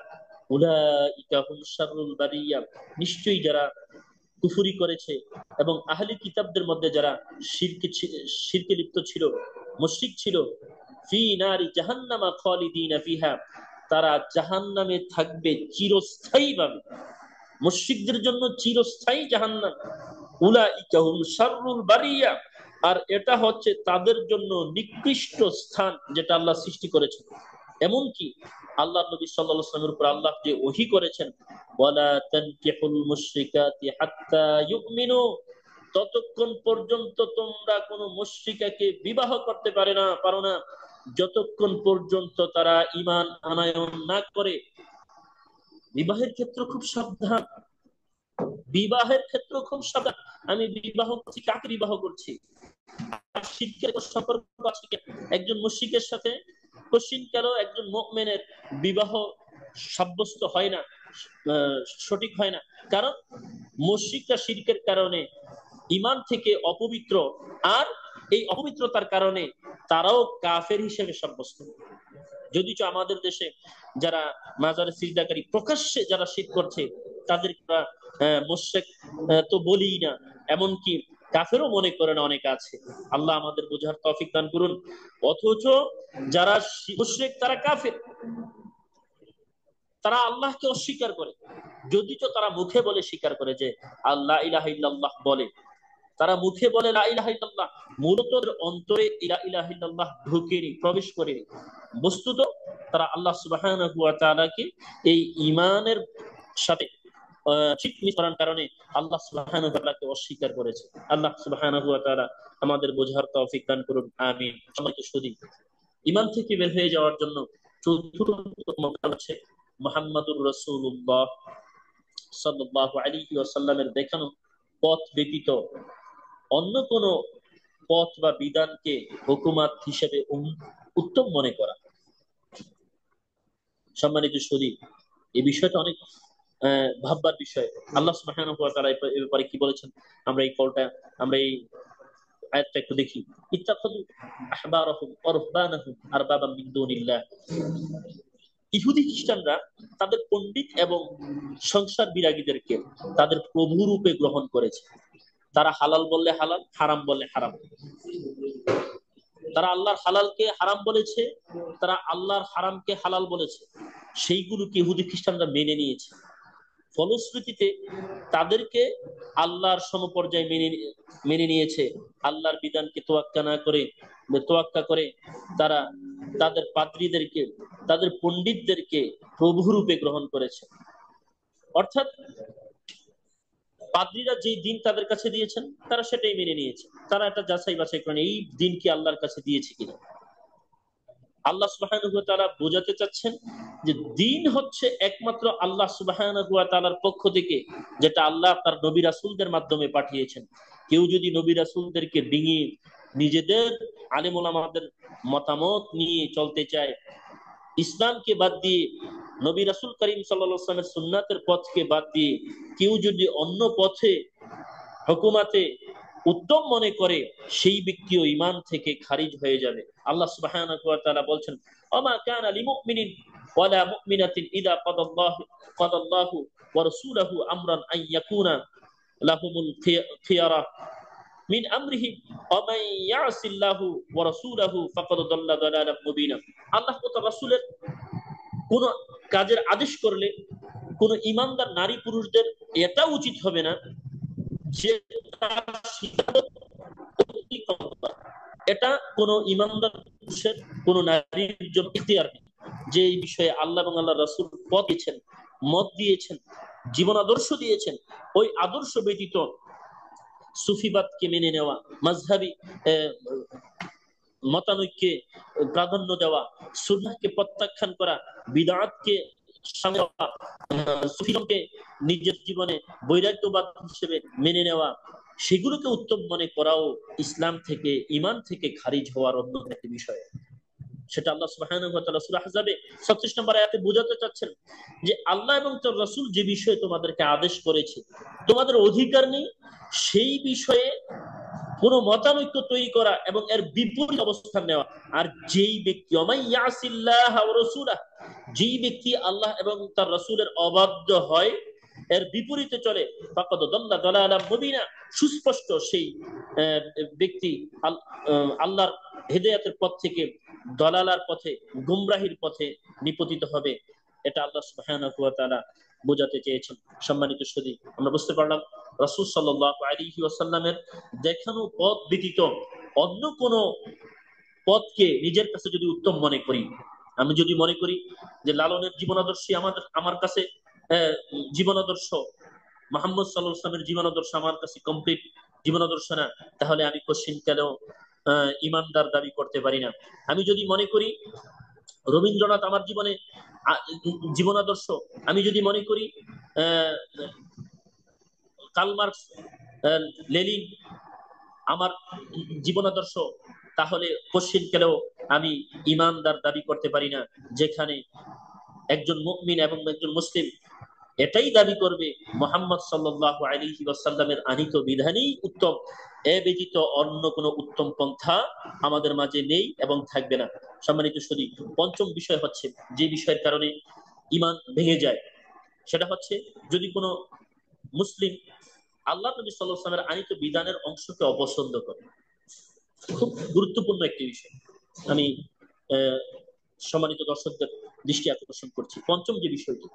উলাইকা হুম শাররুল বারিয়া, নিশ্চয়ই যারা কুফরি করেছে এবং আহলি কিতাবদের মধ্যে যারা শিরকে লিপ্ত ছিল, মুশরিক ছিল, ফি নারি জাহান্নাম খালিদিনা ফিহা, তারা জাহান্নামে থাকবে চিরস্থায়ীভাবে। মুশরিকদের জন্য চিরস্থায়ী জাহান্নাম। উলাইকা হুম শাররুল বারিয়া, আর এটা হচ্ছে তাদের জন্য নিকৃষ্ট স্থান যেটা আল্লাহ সৃষ্টি করেছেন। এমনকি আল্লাহ নবী সাল্লাল্লাহু আলাইহি ওয়াসাল্লামের উপর আল্লাহ যে ওহী করেছেন, ওয়ালা তানকিহুল মুশরিকাতি হাত্তা ইউমিনু, ততক্ষণ পর্যন্ত তোমরা কোন মুশরিকাকে বিবাহ করতে পারো না যতক্ষণ পর্যন্ত তারা ঈমান আনয়ন না করে। বিবাহের ক্ষেত্রে খুব সাবধান, বিবাহের ক্ষেত্র খুব সাবধান। আমি বিবাহ করছি, কাকে বিবাহ করছি? শিরকের সম্পর্ক আছে একজন মুশরিকের সাথে? কোশ্চিন কেন একজন মুমিনের বিবাহ সাব্যস্ত হয় না, সঠিক হয় না? কারণ মুশরিকরা শিরকের কারণে ঈমান থেকে অপবিত্র, আর এই অপবিত্রতার কারণে তারাও কাফের হিসেবে সাব্যস্ত। যদিচ আমাদের দেশে যারা মাজারে সিজদাকারী, প্রকাশ্যে যারা শিরক করছে, তাদের মুশরিক তো বলি না, এমনকি কাফেরও মনে করে না, অনেক আছে। আল্লাহ আমাদের বোঝার তৌফিক দান করুন। অথচ যারা মুশরিক তারা কাফের, তারা আল্লাহকে অস্বীকার করে, যদিচ তারা মুখে বলে স্বীকার করে যে আল্লাহ ইলাহা ইল্লাল্লাহ বলে, তারা মুখে বলে লা ইলাহা ইল্লাল্লাহ, মূলত অন্তরে লা ইলাহা ইল্লাল্লাহ ঢুকেনি, প্রবেশ করেনি। বস্তুত তারা আল্লাহ সুবহানাহু ওয়া তাআলাকে এই ঈমানের সাথে শিরক করার কারণে আল্লাহ সুবহানাহু ওয়া তাআলাকে অস্বীকার করেছে। আল্লাহ সুবহানাহু ওয়া তাআলা আমাদের বোঝার তৌফিক দান করুন, আমিন। সম্মানিত সুধী, ঈমান থেকে বের হয়ে যাওয়ার জন্য চতুর্থ হচ্ছে মুহাম্মাদুর রাসূলুল্লাহ সাল্লাল্লাহু আলাইহি ওয়াসাল্লামের দেখানো পথ ব্যতীত অন্য কোন পথ বা বিধানকে হুকুমাত হিসেবে উত্তম মনে করা। সম্মানিত সুধী, এই বিষয়টা অনেক ভাববার বিষয়। আল্লাহ সুবহানাহু ওয়া তাআলা এই ব্যাপারে কি বলেছেন, আমরা এই আয়াতটা একটু দেখি। ইত্তাখাযু আহবারাহুম ওয়া রুহবানাহুম আরবাবাম মিন দুনিল্লাহ, ইহুদি খ্রিস্টানরা তাদের পণ্ডিত এবং সংসার বিরাগীদেরকে তাদের প্রভু রূপে গ্রহণ করেছে। তারা হালাল বললে হালাল, হারাম বললে হারাম। তারা আল্লাহর হালালকে হারাম বলেছে, তারা আল্লাহর হারামকে হালাল বলেছে। সেইগুলোকে ইহুদি খ্রিস্টানরা মেনে নিয়েছে। ফলশ্রুতিতে তাদেরকে আল্লাহর সমপর্যায়ে মেনে নিয়েছে। আল্লাহর বিধানকে তোয়াক্কা করে তারা তাদের পাদ্রীদেরকে, তাদের পণ্ডিতদেরকে প্রভু রূপে গ্রহণ করেছে। অর্থাৎ পাদ্রীরা যে দিন তাদের কাছে দিয়েছেন তারা সেটাই মেনে নিয়েছে। তারা এটা যাচাই বাছাই করেন এই দিন কি আল্লাহর কাছে দিয়েছে কিনা। আল্লাহ সুবহানাহু ওয়া তাআলা বোঝাতে চাচ্ছেন যে দিন হচ্ছে একমাত্র আল্লাহ সুবহানাহু ওয়া তাআলার পক্ষ থেকে, যেটা আল্লাহ তার নবী রাসূলদের মাধ্যমে পাঠিয়েছেন। কেউ যদি নবী রাসূলদেরকে ডিঙিয়ে নিজেদের আলেম ওলামাদের মতামত নিয়ে চলতে চায়, ইসলামকে বাদ দিয়ে, নবী রাসূল করিম সাল্লাল্লাহু আলাইহি ওয়াসাল্লামের সুন্নাতের পথকে বাদ দিয়ে কেউ যদি অন্য পথে হুকুমাতে উত্তম মনে করে, সেই ব্যক্তিও ঈমান থেকে খারিজ হয়ে যাবে। আল্লাহ সুবহানাহু ওয়া তাআলা বলছেন, ওমা কানা লিমুমিনিন ওয়ালা মুমিনাতিন ইযা কাদাল্লাহু ওয়া রাসূলুহু আমরান আন ইয়াকুনা লাহুমুল খিয়ারা মিন আমরিহি ওয়া মান ইয়াসিল্লাহু ওয়া রাসূলুহু ফাকাদ দাল্লা দালালাম মুবিনা। আল্লাহ ও তার রাসূলের কোন কাজের আদেশ করলে কোন ইমানদার নারী পুরুষদের এটা উচিত হবে না যে এটা কোন ইমানদার পুরুষের কোন নারীর জন্য ইখতিয়ার নেই যে এই বিষয়ে আল্লাহ এবং আল্লাহ রাসূল পথ দিয়েছেন, মত দিয়েছেন, জীবন আদর্শ দিয়েছেন, ওই আদর্শ ব্যতীত সুফিবাদকে মেনে নেওয়া, মাযহাবী মতানৈক্যে প্রাধান্য দেওয়া, সুন্নাহকে প্রত্যাখ্যান করা, বিদআতকে সামনে দেওয়া, সুফিজমকে নিজের জীবনে বৈরাগ্যবাদ হিসেবে মেনে নেওয়া, সেগুলোকে উত্তম মনে করাও ইসলাম থেকে, ঈমান থেকে খারিজ হওয়ার অন্য একটি বিষয়। সেটা আল্লাহ সুবহানাহু ওয়া তাআলা সূরা আহজাবে 36 নম্বর আয়াতে বোঝাতে চাচ্ছেন যে আল্লাহ এবং তার রাসূল যে বিষয়ে তোমাদেরকে আদেশ করেছে তোমাদের অধিকার নেই সেই বিষয়ে কোন মতানৈক্য তৈরি করা এবং এর বিপরীত অবস্থান নেওয়া। আর যেই ব্যক্তি যেই ব্যক্তি আল্লাহ এবং তার রাসূলের অবাধ্য হয়, এর বিপরীতে চলে, ফাকাদ দাল্লা দালালাম মুবিনা, সুস্পষ্ট সেই ব্যক্তি আল্লাহর হেদায়েতের পথ থেকে দলালার পথে, গুমরাহির পথে নিপতিত হবে। এটা আল্লাহ সুবহানাহু ওয়া তাআলা বোঝাতে চেয়েছেন। সম্মানিত সুধী, আমরা বুঝতে পারলাম রাসূল সাল্লাল্লাহু আলাইহি ওয়াসাল্লামের দেখানো পথ ব্যতীত অন্য কোন পথকে নিজের কাছে যদি উত্তম মনে করি, আমি যদি মনে করি যে লালনের জীবনাদর্শী আমার কাছে জীবনাদর্শ, মুহাম্মদ সাল্লাল্লাহু আলাইহি ওয়াসাল্লামের জীবনাদর্শ আমার কাছে কমপ্লিট জীবনাদর্শ না, তাহলে আমি কোশ্চিনকালেও ইমানদার দাবি করতে পারি না। আমি যদি মনে করি রবীন্দ্রনাথ আমার জীবনে জীবনাদর্শ, আমি যদি মনে করি কার্ল মার্কস, লেনিন আমার জীবনাদর্শ, তাহলে কোশ্চিনকালেও আমি ইমানদার দাবি করতে পারি না। যেখানে একজন মুমিন এবং একজন মুসলিম এটাই দাবি করবে মুহাম্মদ সাল্লাল্লাহু আলাইহি ওয়াসাল্লামের আনিত বিধানই উত্তম, এ ব্যতীত অন্য কোনো উত্তম পন্থা আমাদের মাঝে নেই এবং থাকবে না। সম্মানিত সুধী, পঞ্চম বিষয় হচ্ছে যে বিষয়ের কারণে ঈমান ভেঙে যায়, সেটা হচ্ছে যদি কোনো মুসলিম আল্লাহ নবী সাল্লাল্লাহু আলাইহি ওয়াসাল্লামের আনিত বিধানের অংশকে অপছন্দ করে। খুব গুরুত্বপূর্ণ একটি বিষয়, আমি সম্মানিত দর্শকদের দৃষ্টি আকর্ষণ করছি। পঞ্চম যে বিষয়টি,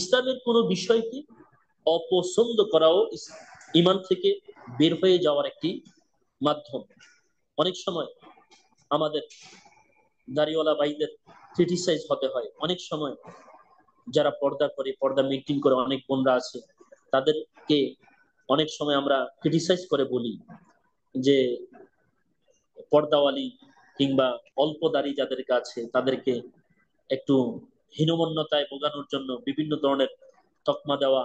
ইসলামের কোন বিষয়কে অপছন্দ করাও ঈমান থেকে বের হয়ে যাওয়ার একটি মাধ্যম। অনেক সময় আমাদের দাড়িওয়ালা ভাইদের ক্রিটিসাইজ হতে হয়, অনেক সময় যারা পর্দা করে, পর্দা মেইনটেইন করে অনেক বোনরা আছে, তাদেরকে অনেক সময় আমরা ক্রিটিসাইজ করে বলি যে পর্দাওয়ালি কিংবা অল্প দাড়ি যাদের কাছে তাদেরকে একটু হীনমন্যতায় ভোগানোর জন্য বিভিন্ন ধরনের তকমা দেওয়া,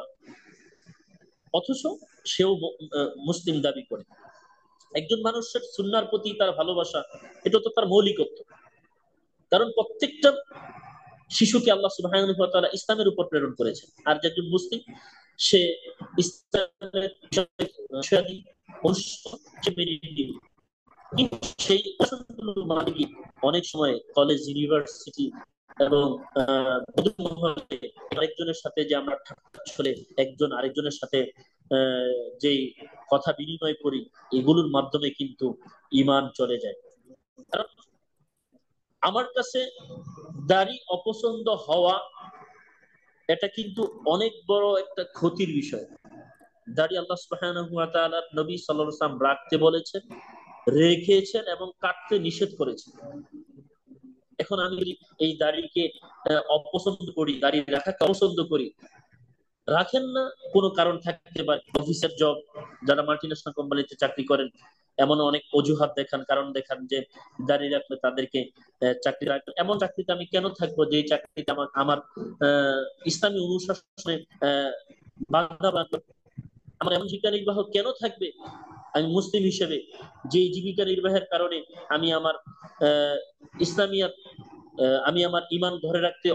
অথচ সেও মুসলিম দাবি করে। একজন মানুষের সুন্নাহর প্রতি তার ভালোবাসা, এটা তো তার মৌলিকত্ব। কারণ প্রত্যেকটা শিশুকে আল্লাহ সুবহানাহু ওয়া তাআলা ইসলামের উপর প্রেরণ করেছেন, আর একজন মুসলিম সে ইসলামের সেই মানে অনেক সময় কলেজ, ইউনিভার্সিটি এবং আরেকজনের সাথে যে আমরা আসলে একজন আরেকজনের সাথে যেই কথা বিনিময় করি, এগুলোর মাধ্যমে কিন্তু ঈমান চলে যায়। কারণ আমার কাছে দাড়ি অপছন্দ হওয়া এটা কিন্তু অনেক বড় একটা ক্ষতির বিষয়। দাড়ি আল্লাহ সুবহানাহু ওয়া তাআলা নবী সাল্লাল্লাহু আলাইহি ওয়াসাল্লাম রাখতে বলেছেন, রেখেছেন এবং কাটতে নিষেধ করেছেন। এখন আমি যদি এই দাড়িকে অপছন্দ করি, দাড়ি রাখাকে অপছন্দ করি, রাখেন না কোনো কারণ থাকতে পারে, অফিসের জব, যারা মাল্টিন্যাশনাল কোম্পানিতে চাকরি করেন এমন অনেক অজুহাত দেখান, কারণ দেখান যে দাঁড়িয়ে রাখলে তাদেরকে চাকরি রাখবে। এমন চাকরিতে আমি কেন থাকবো যে চাকরিতে আমার ইসলামী অনুশাসনে বাধা বাঁধবে? আমার এমন জীবিকা নির্বাহ কেন থাকবে আমি মুসলিম হিসেবে, যে জীবিকা নির্বাহের কারণে আমি আমার ইসলামিয়াত, আমি আমার ঈমান ধরে রাখতে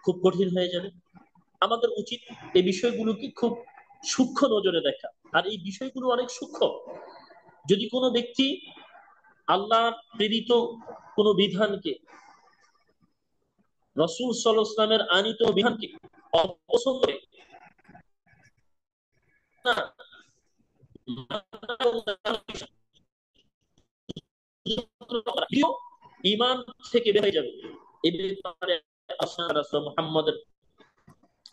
খুব কঠিন হয়ে যাবে। আমাদের উচিত এই বিষয়গুলোকে খুব সূক্ষ্ম নজরে দেখা, আর এই বিষয়গুলো অনেক সূক্ষ্ম। যদি কোনো ব্যক্তি আল্লাহ প্রেরিত কোনো বিধানকে রাসূল সাল্লাল্লাহু আলাইহি ওয়াসাল্লামের আনিত বিধানকে অপছন্দ করে না, ঈমান থেকে বের হয়ে যাবে। এই ব্যাপারে আল্লাহ রাসূল মুহাম্মদের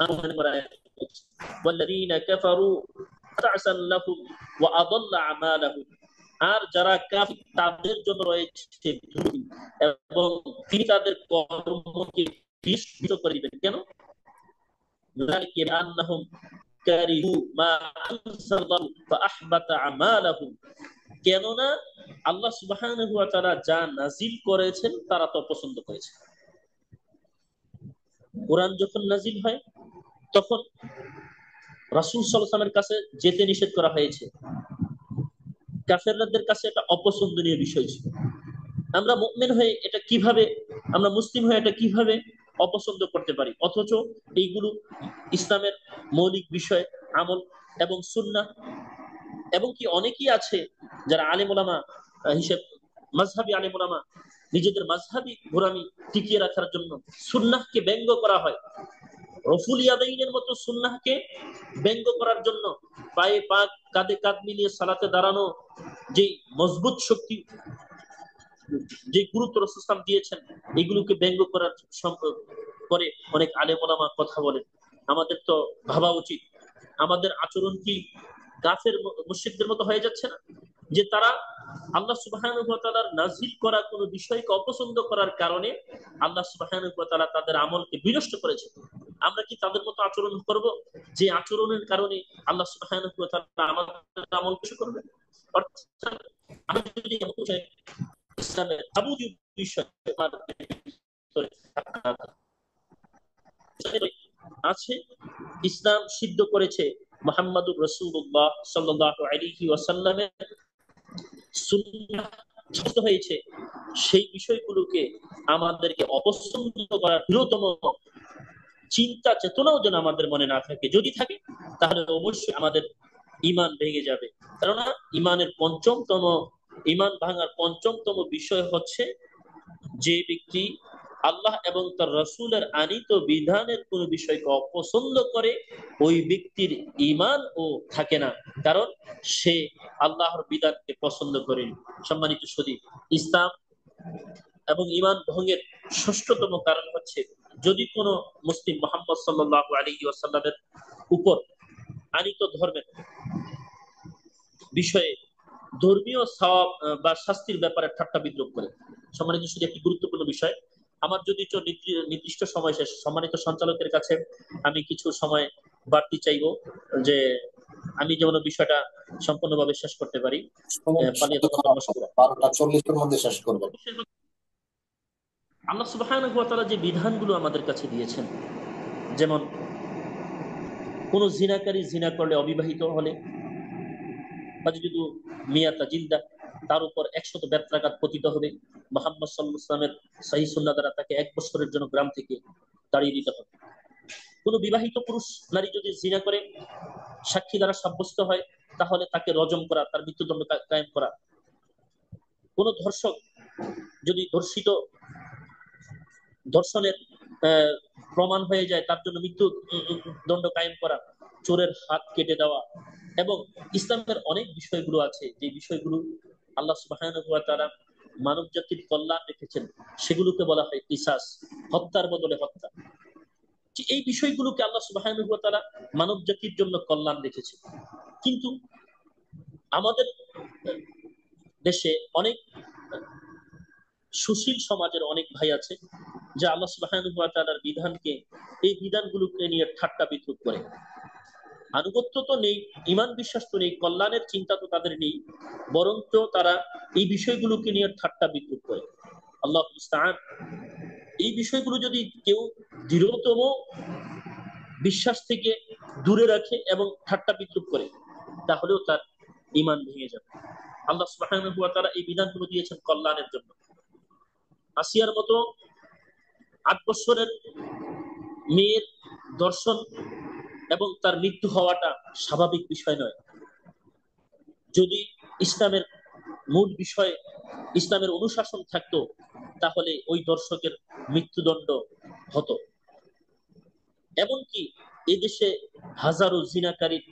আহ্বান করা হয়েছে, ওয়াল্লাযীনা কাফারু তা'সান লাহুম ওয়া আযাল্লা আমালাহুম। আর যারা কাফির তাদের জন্য রয়েছে দুর্গতি, এবং তিনি তাদের কর্মকে বিনষ্ট করে দিবেন। কেন? ذلك بأنهم كرهوا ما أنزل الله فأحبط أعمالهم। কেননা আল্লাহ সুবহানাহু ওয়া তাআলা যা নাজিল করেছেন তারা তো পছন্দ করেছে। কোরআন যখন নাজিল হয় তখন রাসূল সাল্লাল্লাহু আলাইহি ওয়াসাল্লামের কাছে যেতে নিষেধ করা হয়েছে। কাফেরদের কাছে এটা অপছন্দনীয় বিষয় ছিল। আমরা মুমিন হয়ে এটা কিভাবে, আমরা মুসলিম হয়ে এটা কিভাবে অপছন্দ করতে পারি? অথচ এইগুলো ইসলামের মৌলিক বিষয়, আমল এবং সুন্নাহ। এবং কি অনেকেই আছে যারা আলেম ওলামা হিসেব, মাযহাবী আলেম ওলামা, নিজেদের মাযহাবী গোঁড়ামি টিকিয়ে রাখার জন্য সুন্নাহকে ব্যঙ্গ করা হয়। রফুল ইয়াদাইনের মতো সুন্নাহকে ব্যঙ্গ করার জন্য পায়ে পা কাঁধে কাঁধ মিলিয়ে সালাতে দাঁড়ানো যে মজবুত শক্তি, যে গুরুত্ব রাসূল সাল্লাল্লাহু আলাইহি ওয়াসাল্লাম দিয়েছেন, এগুলোকে ব্যঙ্গ করার করে অনেক আলেম ওলামা কথা বলেন। আমাদের তো ভাবা উচিত আমাদের আচরণ কি কাফের মুশরিকদের মতো হয়ে যাচ্ছে না? যে তারা আল্লাহ সুবহানাহু ওয়া তাআলার নাজিল করা কোনো বিষয়কে অপছন্দ করার কারণে আল্লাহ সুবহানাহু ওয়া তাআলা তাদের আমলকে বিনষ্ট করেছে। আমরা কি তাদের মতো আচরণ করব যে আচরণের কারণে আল্লাহ সুবহানাহু ওয়া তাআলা আমাদের আমল বিনষ্ট করবেন? অর্থাৎ আমরা যদি ইসলামের তাবুদী বিষয় আছে, ইসলাম সিদ্ধ করেছে মুহাম্মাদুর রাসূলুল্লাহ সাল্লাল্লাহু আলাইহি ওয়াসাল্লামের সুন্নাহ হয়েছে, সেই বিষয়গুলোকে আমাদেরকে অপছন্দ করার বৃহত্তম চিন্তা চেতনাও যেন আমাদের মনে না থাকে। যদি থাকে তাহলে অবশ্যই আমাদের ঈমান ভেঙে যাবে। কেননা ঈমান ভাঙার পঞ্চমতম বিষয় হচ্ছে যে ব্যক্তি আল্লাহ এবং তার রাসূলের আনিত বিধানের কোন বিষয়কে অপছন্দ করে, ওই ব্যক্তির ঈমান ও থাকে না, কারণ সে আল্লাহর বিধানকে পছন্দ করেনি। সম্মানিত সুধী, ইসলাম এবং ঈমান ভঙ্গের ষষ্ঠতম কারণ হচ্ছে যদি কোনো মুসলিম মুহাম্মদ সাল্লাল্লাহু আলাইহি ওয়াসাল্লামের উপর আনিত ধর্মের বিষয়ে ধর্মীয় সওয়াব বা শাস্তির ব্যাপারে ঠাট্টা বিদ্রুপ করে। সম্মানিত সুধী, একটি গুরুত্বপূর্ণ বিষয়। আমার যদি নির্দিষ্ট সময় শেষ, সম্মানিত সঞ্চালকের কাছে আমি কিছু সময় বাড়তি চাইবো, যে আমি যেমন বিষয়টা সম্পূর্ণভাবে শেষ করতে পারি। পালিয়ে 12:40-এর মধ্যে শেষ করবেন। আল্লাহ সুবহানাহু ওয়া তাআলা যে বিধানগুলো আমাদের কাছে দিয়েছেন, যেমন কোন জিনাকারী জিনা করলে, অবিবাহিত হলে বা যদি মিয়াতা জিলদা, তার উপর 100 বেত্রাঘাত পতিত হবে। মুহাম্মদ সাল্লাল্লাহু আলাইহি ওয়াসাল্লামের সহিহ সুন্নাহ দ্বারা তাকে 1 বছরের জন্য গ্রাম থেকে তাড়িয়ে দিতে হবে। কোন বিবাহিত পুরুষ নারী যদি জিনা করে সাক্ষী দ্বারা সাব্যস্ত হয়, তাহলে তাকে রজম করা, তার মৃত্যুদণ্ড কায়েম করা। কোন ধর্ষক যদি ধর্ষণের প্রমাণ হয়ে যায়, তার জন্য মৃত্যু দণ্ড কায়েম করা, চোরের হাত কেটে দেওয়া। এবং ইসলামের অনেক বিষয়গুলো আছে যে বিষয়গুলো আল্লাহ সুবহানাহু ওয়া তাআলা মানব জাতির কল্যাণ রেখেছেন, সেগুলোকে বলা হয় কিসাস, হত্যার বদলে হত্যা। এই বিষয়গুলোকে আল্লাহ সুবহানাহু ওয়া তাআলা মানব জাতির জন্য কল্যাণ রেখেছে। কিন্তু আমাদের দেশে অনেক সুশীল সমাজের অনেক ভাই আছে যে আল্লাহ সুবহানাহু ওয়া তাআলার বিধানকে, এই বিধানগুলোকে নিয়ে ঠাট্টা বিদ্রুপ করে। আনুগত্য তো নেই, ঈমান বিশ্বাস তো নেই, কল্যাণের চিন্তা তো তাদের নেই, বরঞ্চ তারা এই বিষয়গুলোকে নিয়ে ঠাট্টা বিদ্রুপ করে। আল্লাহু মুস্তাআন। এই বিষয়গুলো যদি কেউ দৃঢ়তম বিশ্বাস থেকে দূরে রাখে এবং ঠাট্টা বিদ্রুপ করে, তাহলেও তার ঈমান ভেঙে যাবে। আল্লাহ সুবহানাহু ওয়া তাআলা এই বিধানগুলো দিয়েছেন কল্যাণের জন্য। আসিয়ার মতো 8 বছরের মেয়ের দর্শন এবং তার মৃত্যু হওয়াটা স্বাভাবিক বিষয় নয়। যদি ইসলামের মূল বিষয়, ইসলামের অনুশাসন থাকতো, তাহলে ওই দর্শকের মৃত্যুদণ্ড হতো। এমনকি এদেশে হাজারো জিনাকারীর,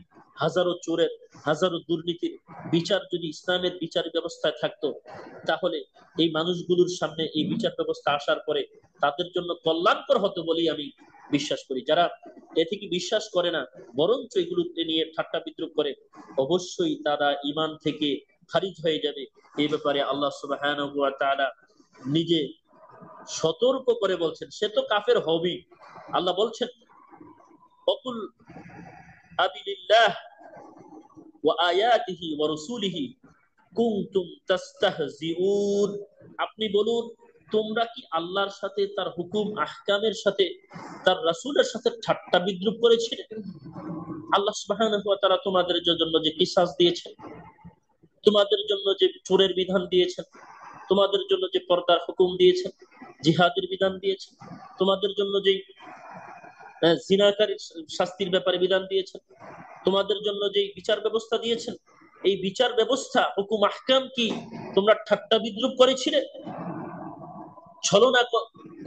হাজারো চোরের, হাজারো দুর্নীতির বিচার যদি ইসলামের বিচার ব্যবস্থায় থাকতো, তাহলে এই মানুষগুলোর সামনে এই বিচার ব্যবস্থা আসার পরে তাদের জন্য কল্যাণকর হতো বলেই আমি বিশ্বাস করি। যারা এ থেকে বিশ্বাস করে না, বরঞ্চ এগুলোকে নিয়ে ঠাট্টা বিদ্রুপ করে, অবশ্যই তারা ইমান থেকে খারিজ হয়ে যাবে। এই ব্যাপারে আল্লাহ সুবহানাহু ওয়া তাআলা নিজে সতর্ক করে বলছেন, সে তো কাফের হবেই। আল্লাহ বলছেন, অকুল আবিলিল্লাহ ওয়া আয়াতিহি ওয়া রাসূলিহি কুনতুম তাস্তাহজিউন। আপনি বলুন, তোমরা কি আল্লাহর সাথে, তার হুকুম আহকামের সাথে, তার রাসূলের সাথে ঠাট্টা বিদ্রুপ করেছিলে? আল্লাহ সুবহানাহু ওয়া তাআলা তোমাদের জন্য যে কিসাস দিয়েছেন, তোমাদের জন্য যে চোরের বিধান দিয়েছেন, তোমাদের জন্য যে পর্দার হুকুম দিয়েছেন, জিহাদের বিধান দিয়েছেন, তোমাদের জন্য যে জিনাকারীর শাস্তির ব্যাপারে বিধান দিয়েছেন, তোমাদের জন্য যে বিচার ব্যবস্থা দিয়েছেন, এই বিচার ব্যবস্থা হুকুম আহকাম কি তোমরা ঠাট্টা বিদ্রুপ করেছিলে, ছলনা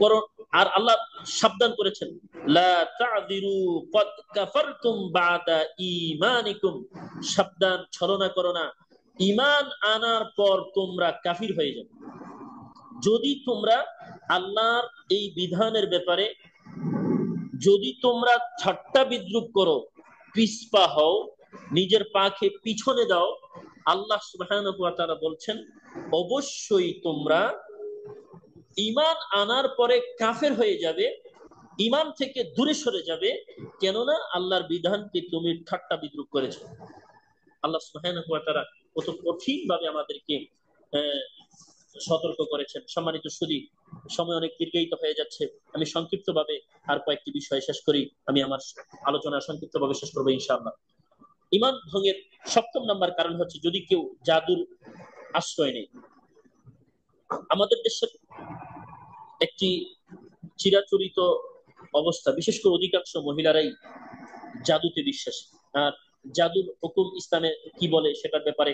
করো? আর আল্লাহ সাবধান করেছেন, লা তা'যিরু ক্বাদ কাফারতুম বা'দা ঈমানিকুম। সাবধান, ছলনা করো না, ঈমান আনার পর তোমরা কাফির হয়ে যাবে। যদি তোমরা আল্লাহর এই বিধানের ব্যাপারে যদি তোমরা ঠাট্টা বিদ্রুপ করো, পিছপা হও, নিজের পাকে পিছনে দাও, আল্লাহ সুবহানাহু ওয়া তাআলা বলছেন অবশ্যই তোমরা ঈমান আনার পরে কাফের হয়ে যাবে, ঈমান থেকে দূরে সরে যাবে, কেননা আল্লাহর বিধানকে তুমি ঠাট্টা বিদ্রুপ করেছো। আল্লাহ সুবহানাহু ওয়া তাআলা কত কঠিন ভাবে আমাদেরকে সতর্ক করেছেন। সম্মানিত সুধী, সময় অনেক দীর্ঘায়িত হয়ে যাচ্ছে, আমি সংক্ষিপ্ত ভাবে আর কয়েকটি বিষয় শেষ করি। আমি আমার আলোচনা সংক্ষিপ্ত ভাবে শেষ করবো ইনশাআল্লাহ। ঈমান ভঙ্গের 7ম নাম্বার কারণ হচ্ছে যদি কেউ জাদুর আশ্রয় নেয়। আমাদের দেশের একটি চিরাচরিত অবস্থা, বিশেষ করে অধিকাংশ মহিলারাই জাদুতে বিশ্বাসী। আর জাদুর হুকুম ইসলামে কি বলে সেটার ব্যাপারে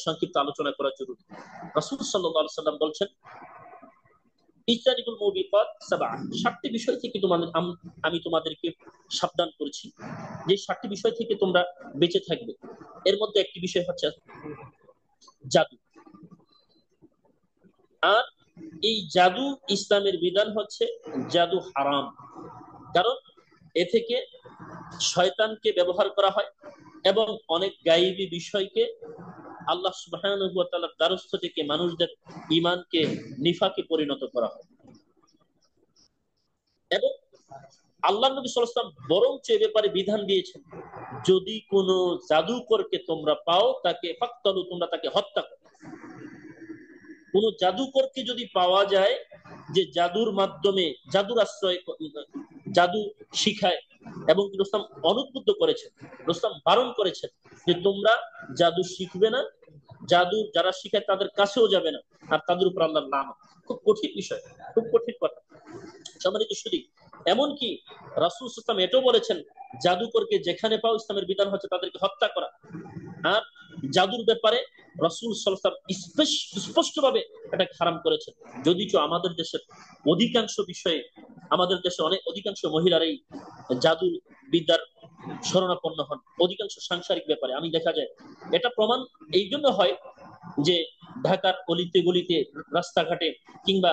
সংক্ষিপ্ত আলোচনা করা জরুরি। রাসূল সাল্লাল্লাহু আলাইহি ওয়াসাল্লাম বলছেন, ইজতানিবুল মুবিকাত সাবআ, 7টি বিষয় থেকে আমি তোমাদেরকে সাবধান করেছি, যে 7টি বিষয় থেকে তোমরা বেঁচে থাকবে। এর মধ্যে একটি বিষয় হচ্ছে জাদু। আর এই জাদু, ইসলামের বিধান হচ্ছে জাদু হারাম, কারণ এ থেকে শয়তানকে ব্যবহার করা হয় এবং অনেক গায়েবী বিষয়কে আল্লাহ সুবহানাহু ওয়া তাআলার দ্বারস্থ থেকে মানুষদের ঈমানকে নিফাকে পরিণত করা হয়। এবং আল্লাহ নবী সাল্লাল্লাহু আলাইহি ওয়াসাল্লাম বরঞ্চ এ ব্যাপারে বিধান দিয়েছেন, যদি কোনো জাদুকরকে তোমরা পাও, তাকে ফাকতালু, তোমরা তাকে হত্যা করো। কোন জাদুকরকে যদি পাওয়া যায় যে জাদুর মাধ্যমে, জাদুর আশ্রয়, জাদু শিখায়, এবং রুস্তম অনুদ্বুদ্ধ করেছেন, রুস্তম বারণ করেছেন যে তোমরা জাদু শিখবে না, জাদু যারা শিখায় তাদের কাছেও যাবে না, আর তাদের উপর আল্লাহর নাম। খুব কঠিন বিষয়, খুব কঠিন কথা। সম্মানিত সুধী, এমনকি রাসূল সাল্লাল্লাহু আলাইহি ওয়াসাল্লাম এটাও বলেছেন, জাদুকরকে যেখানে পাও, ইসলামের বিধান হচ্ছে তাদেরকে হত্যা করা। আর জাদুর ব্যাপারে রাসূল সাল্লাল্লাহু আলাইহি ওয়াসাল্লাম স্পষ্টভাবে এটা হারাম করেছেন। যদিও আমাদের দেশের অধিকাংশ বিষয়ে, আমাদের দেশে অধিকাংশ মহিলারাই জাদু বিদ্যার শরণাপন্ন হন, অধিকাংশ সাংসারিক ব্যাপারে আমি দেখা যায়। এটা প্রমাণ এই জন্য হয় যে ঢাকার অলিতে গলিতে, রাস্তাঘাটে, কিংবা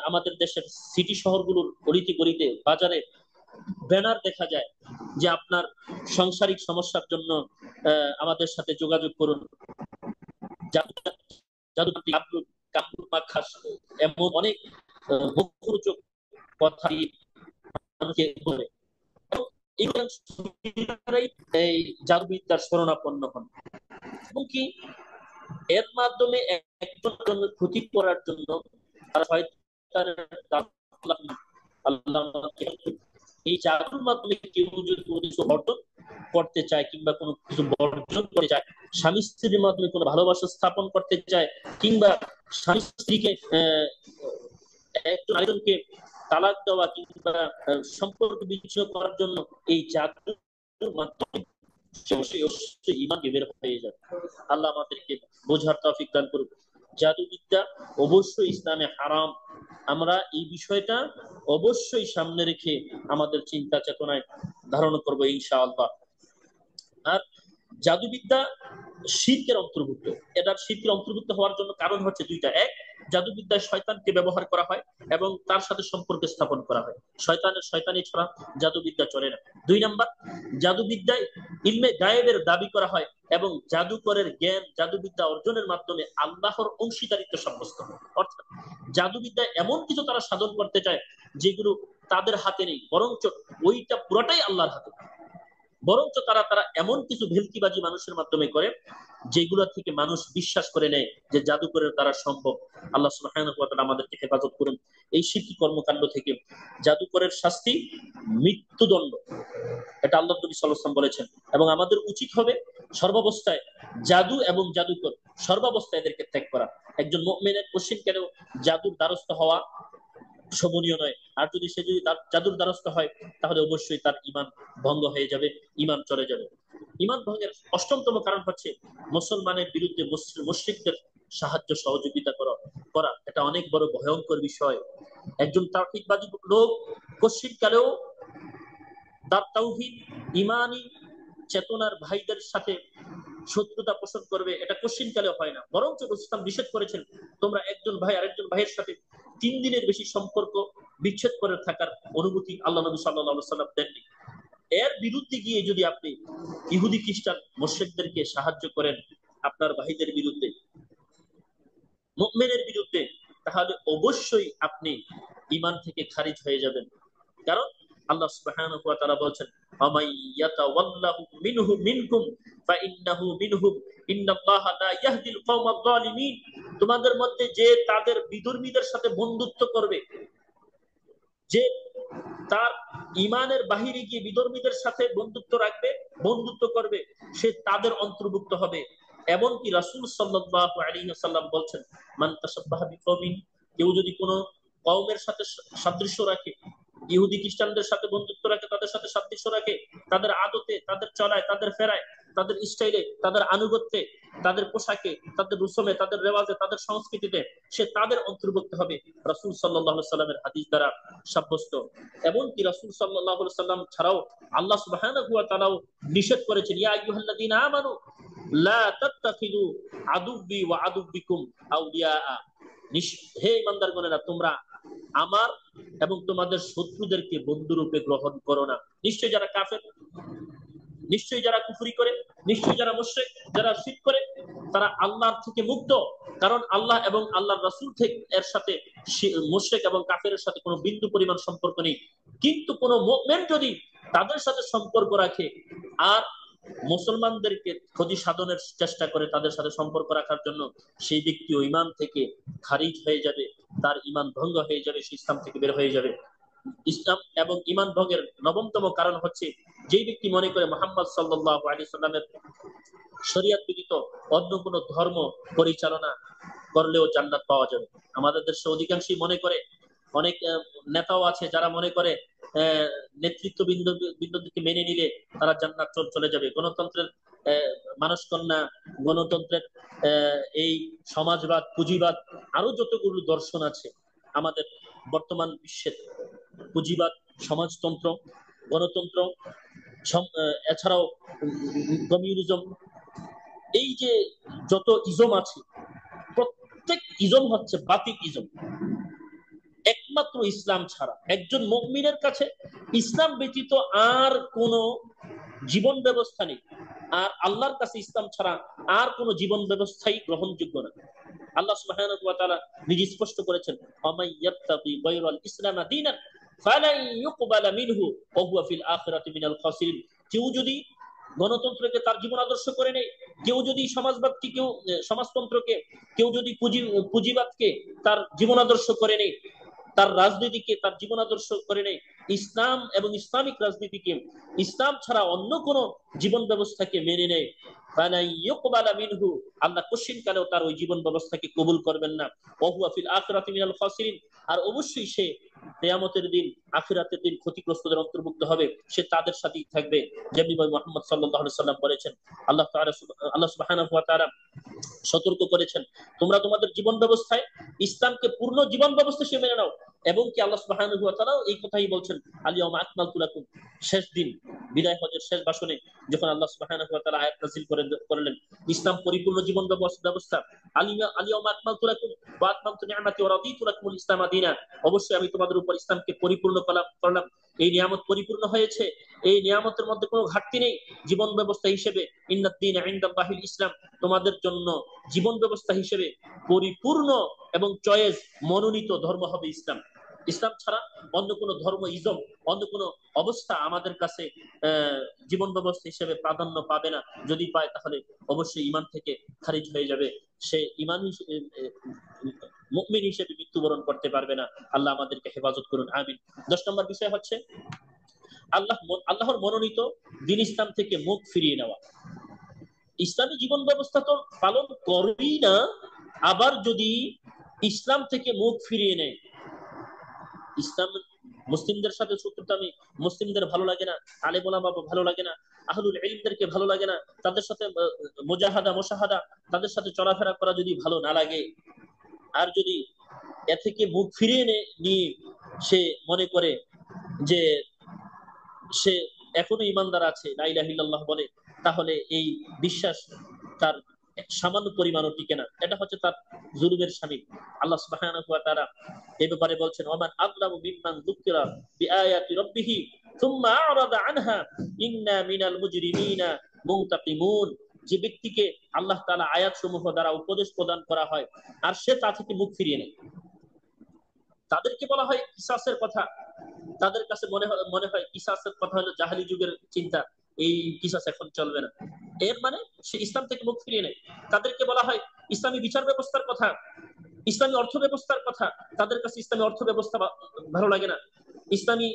আমাদের দেশের সিটি শহরগুলোর অলিতে গলিতে, বাজারে ব্যানার দেখা যায় যে আপনার সাংসারিক সমস্যার জন্য আমাদের সাথে যোগাযোগ করুন, এমন অনেক মুখরোচক কথা বলে এই জাদুবিদ্যার শরণাপন্ন হন। এবং কি এর মাধ্যমে একজন ক্ষতি করার জন্য এই জাদুর মাধ্যমে কেউ যদি কোনো কিছু অর্জন করতে চায়, কিংবা কোনো কিছু বর্জন করতে চায়, স্বামী স্ত্রীর মাধ্যমে কোনো ভালোবাসা স্থাপন করতে চায়, কিংবা স্বামী স্ত্রীকে একজন আরেকজনকে তালাক দেওয়া, কিংবা সম্পর্ক বিচ্ছিন্ন করার জন্য এই জাদুর মাধ্যমে অবশ্যই ঈমান বের হয়ে যাবে। আল্লাহ আমাদেরকে বোঝার তৌফিক দান করুন। জাদুবিদ্যা অবশ্যই ইসলামে হারাম। আমরা এই বিষয়টা অবশ্যই সামনে রেখে আমাদের চিন্তা চেতনায় ধারণ করবো ইনশাআল্লাহ। আর জাদুবিদ্যা শিরকের অন্তর্ভুক্ত। এটার শিরকের অন্তর্ভুক্ত হওয়ার জন্য কারণ হচ্ছে দুইটা। এক, জাদুবিদ্যায় শয়তানকে ব্যবহার করা হয় এবং তার সাথে সম্পর্ক স্থাপন করা হয়। শয়তানি ছাড়া জাদুবিদ্যা চলে না। দুই নাম্বার, জাদুবিদ্যায় ইলমে গায়েবের দাবি করা হয় এবং জাদুকরের জ্ঞান জাদুবিদ্যা অর্জনের মাধ্যমে আল্লাহর অংশীদারিত্ব সাব্যস্ত হয়। অর্থাৎ জাদুবিদ্যায় এমন কিছু তারা সাধন করতে চায় যেগুলো তাদের হাতে নেই, বরঞ্চ ওইটা পুরোটাই আল্লাহর হাতে। বরঞ্চ তারা তারা এমন কিছু ভেলকিবাজি মানুষের মাধ্যমে করে যেগুলো থেকে মানুষ বিশ্বাস করে নেয় যে জাদুকরের দ্বারা সম্ভব। আল্লাহ সুবহানাহু ওয়া তাআলা আমাদেরকে হেফাজত করুন এই শিরকি কর্মকাণ্ড থেকে। জাদুকরের শাস্তি মৃত্যুদণ্ড, এটা আল্লাহ নবী সাল্লাল্লাহু আলাইহি ওয়াসাল্লাম বলেছেন। এবং আমাদের উচিত হবে সর্বাবস্থায় জাদু এবং জাদুকর সর্বাবস্থায় এদেরকে ত্যাগ করা। একজন মুমিনের কোশ্চিনকালেও জাদুর দ্বারস্থ হওয়া শোভনীয় নয়। আর যদি সে যদি জাদুর দ্বারস্থ হয় তাহলে অবশ্যই তার ঈমান ভঙ্গ হয়ে যাবে, ঈমান চলে যাবে। ঈমান ভঙ্গের অষ্টমতম কারণ হচ্ছে মুসলমানের বিরুদ্ধে মুশরিকদের সাহায্য সহযোগিতা করা। এটা অনেক বড় ভয়ঙ্কর বিষয়। একজন তাওহীদবাদী লোক কোশ্চিনকালেও তার তাওহীদ ঈমানি চেতনার ভাইদের সাথে শত্রুতা পোষণ করবে, এটা কোশ্চিনকালে হয় না। বরঞ্চ ইসলাম নিষেধ করেছেন তোমরা একজন ভাই আরেকজন ভাইয়ের সাথে 3 দিনের বেশি সম্পর্ক বিচ্ছেদ করে থাকার অনুমতি আল্লাহ নবী সাল্লাল্লাহু আলাইহি ওয়াসাল্লাম দেননি। এর বিরুদ্ধে গিয়ে যদি আপনি ইহুদি খ্রিস্টান মুশরিকদেরকে সাহায্য করেন আপনার ভাইদের বিরুদ্ধে, মুমিনের বিরুদ্ধে, তাহলে অবশ্যই আপনি ঈমান থেকে খারিজ হয়ে যাবেন। কারণ আল্লাহ সুবহানাহু ওয়া তাআলা বলেন, আমাই ইয়াতাওয়াল্লাহু মিনকুম ফাইন্নাহু মিনহুম ইন্নাল্লাহা লা ইয়াহদিল কওমায যালিমিন। তোমাদের মধ্যে যে তাদের বিধর্মীদের সাথে বন্ধুত্ব করবে, যে তার ঈমানের বাহিরে গিয়ে বিধর্মীদের সাথে বন্ধুত্ব করবে, সে তাদের অন্তর্ভুক্ত হবে। এমনকি রাসূল সাল্লাল্লাহু আলাইহি ওয়াসাল্লাম বলছেন, মান তাশাব্বাহা বিকওমিন, কেউ যদি কোনো কওমের সাথে সাদৃশ্য রাখে, ইহুদি খ্রিস্টানদের সাথে বন্ধুত্ব রাখে, তাদের সাথে সাদৃশ্য রাখে, তাদের আদতে, তাদের চলায়, তাদের ফেরায়, তাদের স্টাইলে, তাদের আনুগত্যে, তাদের পোশাকে, তাদের রুসমে, তাদের রেওয়াজে, তাদের সংস্কৃতিতে, সে তাদের অন্তর্ভুক্ত হবে। রাসূল সাল্লাল্লাহু আলাইহি সাল্লামের হাদিস দ্বারা সাব্যস্ত। এমনকি রাসূল সাল্লাল্লাহু আলাইহি সাল্লাম ছাড়াও আল্লাহ সুবহানাহু ওয়া তাআলা নিষেধ করেছেন, ইয়া আইয়ুহাল্লাযীনা আমানু লা তাত্তাখিযু আদুব্বি ওয়া আদুব্বিকুম আউলিয়া। হে ইমানদারগণেরা, তোমরা আমার এবং তোমাদের শত্রুদেরকে বন্ধুরূপে গ্রহণ করো না। নিশ্চয়ই যারা কাফের, নিশ্চয়ই যারা কুফরি করে, নিশ্চয়ই যারা মুশরিক, যারা শিরক করে, তারা আল্লাহর থেকে মুক্ত। কারণ আল্লাহ এবং আল্লাহর রাসূল থেকে এর সাথে মুশরিক এবং কাফেরের সাথে কোনো বিন্দু পরিমাণ সম্পর্ক নেই। কিন্তু কোনো মুমিন যদি তাদের সাথে সম্পর্ক রাখে আর মুসলমানদেরকে ক্ষতি সাধনের চেষ্টা করে তাদের সাথে সম্পর্ক রাখার জন্য, সেই ব্যক্তি ও ঈমান থেকে খারিজ হয়ে যাবে, তার ঈমান ভঙ্গ হয়ে যাবে, সে ইসলাম থেকে বের হয়ে যাবে। ইসলাম এবং ঈমান ভঙ্গের নবমতম কারণ হচ্ছে যেই ব্যক্তি মনে করে মুহাম্মদ সাল্লাল্লাহু আলাইহি সাল্লামের শরীয়ত ব্যতীত অন্য কোনো ধর্ম পরিচালনা করলেও জান্নাত পাওয়া যাবে। আমাদের দেশে অধিকাংশই মনে করে, অনেক নেতাও আছে যারা মনে করে নেতৃত্ব বিন্দুকে মেনে নিলে তারা জান্নাত চলে যাবে। গণতন্ত্রের মানুষ কন্যা, গণতন্ত্রের এই সমাজবাদ, পুঁজিবাদ, আরো যতগুলো দর্শন আছে আমাদের বর্তমান বিশ্বের, পুঁজিবাদ, সমাজতন্ত্র, গণতন্ত্র, এছাড়াও কমিউনিজম, এই যে যত ইজম আছে, প্রত্যেক ইজম হচ্ছে বাতিল ইজম। একমাত্র ইসলাম ছাড়া একজন মুমিনের কাছে ইসলাম ব্যতীত আর কোন জীবন ব্যবস্থা নেই। আর আল্লাহর কাছে ইসলাম ছাড়া আর কোন জীবন ব্যবস্থাই গ্রহণযোগ্য না। আল্লাহ সুবহানাহু ওয়া তাআলা নিজে স্পষ্ট করেছেন, আমাই ইয়াবতাগি গায়রাল ইসলাম দীনান ফালান ইউকবালা মিনহু ওয়া হুয়া ফিল আখিরাতি মিনাল খাসিরিন। কেউ যদি গণতন্ত্রকে তার জীবন আদর্শ করে নেয়, কেউ যদি সমাজবাদকে, কেউ সমাজতন্ত্রকে, কেউ যদি পুঁজিবাদকে তার জীবন আদর্শ করে নেয়, তার রাজনীতিকে তার জীবন আদর্শ করে নেয়, ইসলাম এবং ইসলামিক রাজনীতিকে, ইসলাম ছাড়া অন্য কোন জীবন ব্যবস্থাকে মেনে নেয়, আল্লাহ কোশ্চিনকালেও তার ওই জীবন ব্যবস্থাকে কবুল করবেন না। ওয়া হুয়া ফিল আখিরাতি মিনাল খাসিরিন। আর অবশ্যই সে কিয়ামতের দিন, আখিরাতের দিন ক্ষতিগ্রস্তদের অন্তর্ভুক্ত হবে, সে তাদের সাথেই থাকবে। যেমনি ভাই মুহাম্মদ সাল্লাল্লাহু আলাইহি সাল্লাম বলেছেন, আল্লাহ সুবহানাহু ওয়া তাআলা সতর্ক করেছেন, তোমরা তোমাদের জীবন ব্যবস্থায় ইসলামকে পূর্ণ জীবন ব্যবস্থা হিসেবে মেনে নাও। এবং কি আল্লাহ সুবহানাহু ওয়া তাআলা এই কথাই বলছেন, আল-ইয়াওমা আকমালতু লাকুম, শেষ দিন, বিদায় হজের শেষ ভাষণে যখন আল্লাহ সুবহানাহু ওয়া তাআলা আয়াত নাযিল করলেন ইসলাম পরিপূর্ণ জীবন ব্যবস্থা, আল-ইয়াওমা আকমালতু লাকুম ওয়া আতমামতু নি'মাতি ওয়া রাদিতু লাকুমুল ইসলাম দীনা, অবশ্যই আমি তোমাদের উপর ইসলামকে পরিপূর্ণ করলাম। এই নিয়ামত পরিপূর্ণ হয়েছে, এই নিয়ামতের মধ্যে কোনো ঘাটতি নেই। জীবন ব্যবস্থা হিসেবে ইন্নাদ দীনা ইনদাল্লাহিল ইসলাম, তোমাদের জন্য জীবন ব্যবস্থা হিসেবে পরিপূর্ণ এবং চয়েস মনোনীত ধর্ম হবে ইসলাম। ইসলাম ছাড়া অন্য কোনো ধর্ম, ইজম, অন্য কোনো অবস্থা আমাদের কাছে জীবন ব্যবস্থা হিসেবে প্রাধান্য পাবে না। যদি পায় তাহলে অবশ্যই ইমান থেকে খারিজ হয়ে যাবে, সে ইমান মুমিন হিসেবে মৃত্যুবরণ করতে পারবে না। আল্লাহ আমাদেরকে হেফাজত করুন, আমিন। 10 নম্বর বিষয় হচ্ছে আল্লাহর মনোনীত দ্বীন ইসলাম থেকে মুখ ফিরিয়ে নেওয়া। ইসলামী জীবন ব্যবস্থা তো পালন করবেই না, আবার যদি ইসলাম থেকে মুখ ফিরিয়ে নেয়, ইসলাম মুসলিমদের সাথে শত্রুতামি, মুসলিমদের ভালো লাগে না, আলেম ওলামা ভালো লাগে না, আহলুল ইলমদেরকে ভালো লাগে না, তাদের সাথে মুশাহাদা, তাদের সাথে চলাফেরা করা যদি ভালো না লাগে, আর যদি এ থেকে মুখ ফিরিয়ে নিয়ে সে মনে করে যে সে এখনো ইমানদার আছে, লা ইলাহা ইল্লাল্লাহ বলে, তাহলে এই বিশ্বাস তার সামান্য পরিমাণও টিকে না। এটা হচ্ছে তার জুলুমের শামিল। আল্লাহ সুবহানাহু ওয়া তাআলা এই ব্যাপারে বলছেন, ওয়ামান আযলামু মিম্মান যুকিরা বিআয়াতি রাব্বিহি সুম্মা আ'রাদা আনহা ইন্না মিনাল মুজরিমিনা মুনতাকিমুন। যে ব্যক্তিকে আল্লাহ তাআলা আয়াতসমূহ দ্বারা উপদেশ প্রদান করা হয় আর সে তা থেকে মুখ ফিরিয়ে নেয়, তাদেরকে বলা হয় কিসাসের কথা। তাদের কাছে মনে হয় কিসাসের কথা হলো জাহেলি যুগের চিন্তা, এই কিসাস এখন চলবে না, এর মানে সে ইসলাম থেকে মুখ ফিরিয়ে নেয়। তাদেরকে বলা হয় ইসলামী বিচার ব্যবস্থার কথা, ইসলামী অর্থ ব্যবস্থার কথা, তাদের কাছে ইসলামী অর্থ ব্যবস্থা ভালো লাগে না, ইসলামী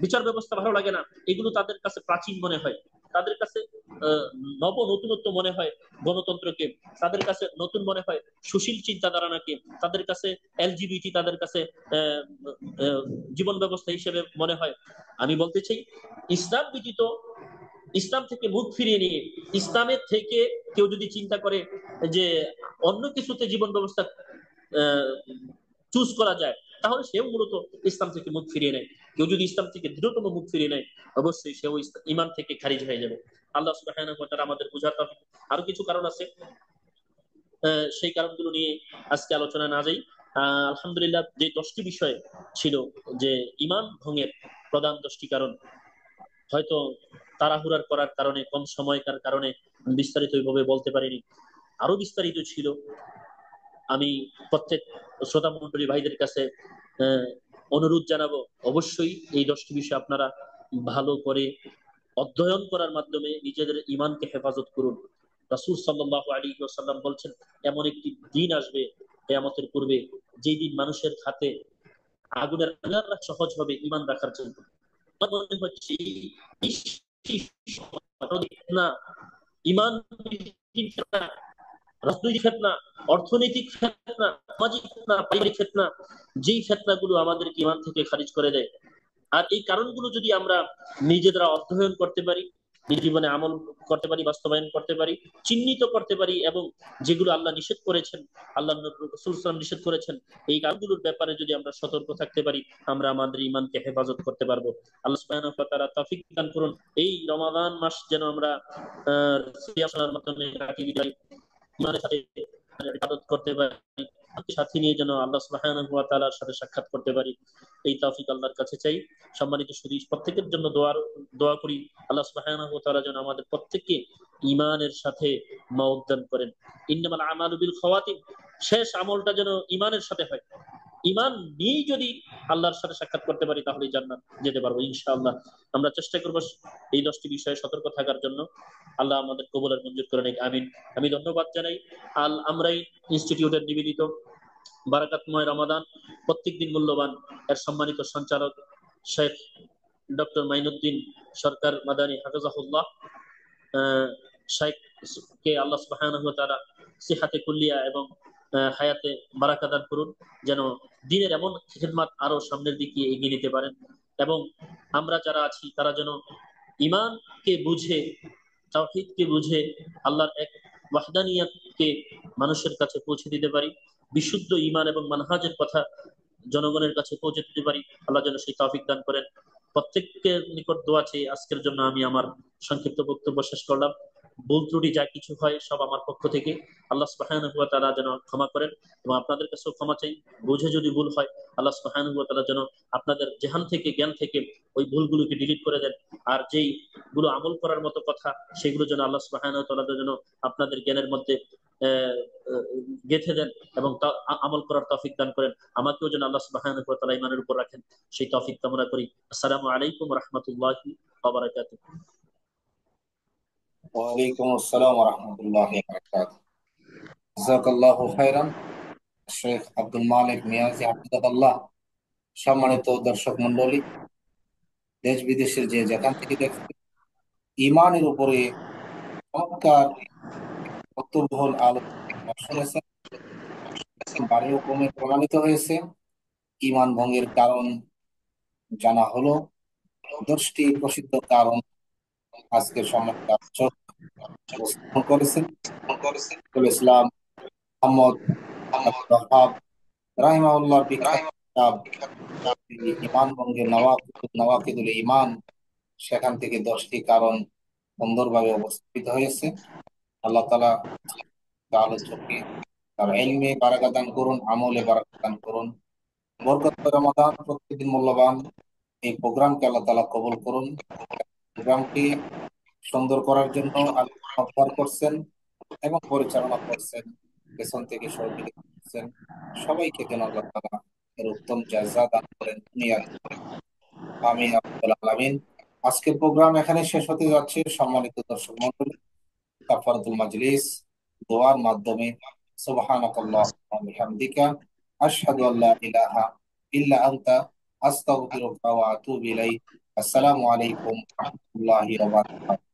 বিচার ব্যবস্থা ভালো লাগে না, এগুলো তাদের কাছে প্রাচীন মনে হয়, তাদের কাছে নতুনত্ব মনে হয় গণতন্ত্রকে, তাদের কাছে নতুন মনে হয় সুশীল চিন্তাধারা নাকি, তাদের কাছে এলজিবিটি তাদের কাছে জীবন ব্যবস্থা হিসেবে মনে হয়। আমি বলতে চাই, ইসলাম ব্যতীত, ইসলাম থেকে মুখ ফিরিয়ে নিয়ে ইসলামের থেকে কেউ যদি চিন্তা করে যে অন্য কিছুতে জীবন ব্যবস্থা চুজ করা যায়, তাহলে সেও মূলত ইসলাম থেকে মুখ ফিরিয়ে নেয়। কেউ যদি ইসলাম থেকে দৃঢ়তম মুখ ফিরিয়ে নেয়, অবশ্যই সেও ইমান থেকে খারিজ হয়ে যাবে। আল্লাহ সুবহানাহু ওয়া তাআলা আমাদের বোঝার তৌফিক। আরো কিছু কারণ আছে, সেই কারণগুলো নিয়ে আজকে আলোচনা না যাই। আলহামদুলিল্লাহ, যে 10টি বিষয় ছিল যে ইমান ভঙ্গের প্রধান 10টি কারণ, হয়তো তাড়াহুড়ার করার কারণে, কম সময়কার কারণে বিস্তারিত ভাবে বলতে পারিনি, আরো বিস্তারিত ছিল। আমি প্রত্যেক শ্রোতা মন্ডলী ভাইদের কাছে অনুরোধ জানাবো, অবশ্যই এই 10টি বিষয় আপনারা ভালো করে অধ্যয়ন করার মাধ্যমে নিজেদের ইমানকে হেফাজত করুন। রাসূল সাল্লাল্লাহু আলাইহি ওয়াসাল্লাম বলছেন, এমন একটি দিন আসবে কিয়ামতের পূর্বে, যেই দিন মানুষের হাতে আগুনের আঙার সহজ হবে ইমান রাখার জন্য। মনে হচ্ছে না, ইমান রাজনৈতিক ফেতনা, অর্থনৈতিক ফেতনা, সামাজিক ফেতনা, পারিবারিক ফেতনা, যেই ফেতনাগুলো আমাদেরকে ইমান থেকে খারিজ করে দেয়। আর এই কারণগুলো যদি আমরা নিজেরা অধ্যয়ন করতে পারি, জীবনে আমল করতে পারি, বাস্তবায়ন করতে পারি, চিহ্নিত করতে পারি, এবং যেগুলো আল্লাহ নিষেধ করেছেন, আল্লাহ রাসূল সাল্লাল্লাহু নিষেধ করেছেন, এই কারণগুলোর ব্যাপারে যদি আমরা সতর্ক থাকতে পারি, আমরা আমাদের ইমানকে হেফাজত করতে পারবো। আল্লাহ সুবহানাহু ওয়া তাআলা তৌফিক দান করুন। এই রমাদান মাস যেন আমরা সিয়ামের মাধ্যমে কাটিয়ে দিই, ইমানের সাথে ইবাদত করতে পারি, সাথী নিয়ে যেন আল্লাহ সুবহানাহু ওয়া তাআলার সাথে সাক্ষাৎ করতে পারি, এই তৌফিক আল্লাহর কাছে চাই। সম্মানিত সুধী, প্রত্যেকের জন্য দোয়া করি, আল্লাহ সুবহানাহু ওয়া তাআলা যেন আমাদের প্রত্যেককে ঈমানের সাথে মওত দান করেন। ইন্নামাল আমালু বিল খাওয়াতিম, শেষ আমলটা যেন ঈমানের সাথে হয়। ঈমান নিয়েই যদি আল্লাহর সাথে সাক্ষাৎ করতে পারি, তাহলে জান্নাত যেতে পারবো ইনশাআল্লাহ। আমরা চেষ্টা করব এই 10টি বিষয়ে সতর্ক থাকার জন্য। আল্লাহ আমাদের কবুল আর মঞ্জুর করে নিক, আমিন। আমি ধন্যবাদ জানাই আল আমরাই ইনস্টিটিউটের নিবেদিত বারাকাতময় রমাদান, প্রত্যেকদিন মূল্যবান এর সম্মানিত সঞ্চালক শেখ ডক্টর মাইনুদ্দিন সরকার মাদানী হাফিজাহুল্লাহ, শেখ কে আল্লাহ সুবহানাহু ওয়া তাআলা সিহাতে কুল্লিয়া এবং হায়াতে বারাকা দান করুন, যেন দিনের এমন খেদমাত আরো সামনের দিকে এগিয়ে নিতে পারেন। এবং আমরা যারা আছি তারা যেন ইমানকে বুঝে, তাওহীদকে বুঝে, আল্লাহর এক ওয়াহদানিয়াতকে মানুষের কাছে পৌঁছে দিতে পারি, বিশুদ্ধ ইমান এবং মানহাজের কথা জনগণের কাছে পৌঁছে দিতে পারি। আল্লাহ যেন সেই তৌফিক দান করেন। প্রত্যেকের নিকট দোয়া চেয়ে আজকের জন্য আমি আমার সংক্ষিপ্ত বক্তব্য শেষ করলাম। ভুল ত্রুটি যা কিছু হয় সব আমার পক্ষ থেকে। আল্লাহ সুবহানাহু ওয়া তাআলা যেন ক্ষমা করেন, এবং আপনাদের কাছেও ক্ষমা চাই। বুঝে যদি ভুল হয়, আল্লাহ সুবহানাহু ওয়া তাআলা যেন আপনাদের জেহান থেকে, জ্ঞান থেকে ওই ভুলগুলোকে ডিলিট করে দেন। আর যেই গুলো আমল করার মতো কথা, সেগুলো যেন আল্লাহ সুবহানাহু ওয়া তাআলা যেন আপনাদের জ্ঞানের মধ্যে আহ, আহ, গেঁথে দেন, এবং আমল করার তৌফিক দান করেন। আমাকেও যেন আল্লাহ সুবহানাহু ওয়া তাআলা ঈমানের উপর রাখেন, সেই তৌফিক কামনা করি। আসসালামু আলাইকুম ওয়া রাহমাতুল্লাহি ওয়া বারাকাতুহু। ওয়ালাইকুম আসসালাম ওয়া রাহমাতুল্লাহি ওয়া বারাকাতুহু। জাযাকাল্লাহু খাইরান শেখ আব্দুল মালিক মিয়াজি হাফিজাহুল্লাহ। সম্মানিত দর্শক মণ্ডলী, দেশ বিদেশের যে যেখান থেকে দেখছেন, ইমানের উপরে চমৎকার কৌতূহল আলোচনা শুনেছেন। বাড়িও ক্রমে প্রমাণিত হয়েছে, ইমান ভঙ্গের কারণ জানা হলো। 10টি প্রসিদ্ধ কারণ আজকের সম্মানিত আলোচক উপস্থাপন করেছেন। শৈখুল ইসলাম মোহাম্মদ আব্দুল ওয়াহাব রাহিমাহুল্লাহর বিখ্যাত কিতাব ইমান ভঙ্গের নওয়াকিদুল ইমান, সেখান থেকে 10টি কারণ সুন্দরভাবে উপস্থাপিত হয়েছে। আল্লাহ তাআলা আলোচককে তার ইলমে বারাকা দান করুন, আমলে বারাকা দান করুন। বরকত রমাদান প্রতিদিন মূল্যবান, এই প্রোগ্রামকে আল্লাহ তাআলা কবুল করুন। প্রোগ্রামটি সুন্দর করার জন্য আল্লাহ ব্যবহার করছেন এবং পরিচালনা করছেন, পেছন থেকে সহযোগিতা করছেন, সবাইকে যেন আল্লাহ তাআলা এর উত্তম জাযা দান করেন দুনিয়া। আমিন ইয়া রাব্বাল আলামিন। আজকের প্রোগ্রাম এখানে শেষ হতে যাচ্ছে। সম্মানিত দর্শক মণ্ডলী, কাফারাতুল মাজলিস দোয়ার মাধ্যমে সুবহানাকাল্লাহুম্মা ওয়া বিহামদিকা আশহাদু আল্লা ইলাহা ইল্লা আনতা আস্তাগফিরুকা ওয়া আতুবু ইলাইক। আসসালামু আলাইকুম ওয়া রাহমাতুল্লাহি ওয়া বারাকাতুহু।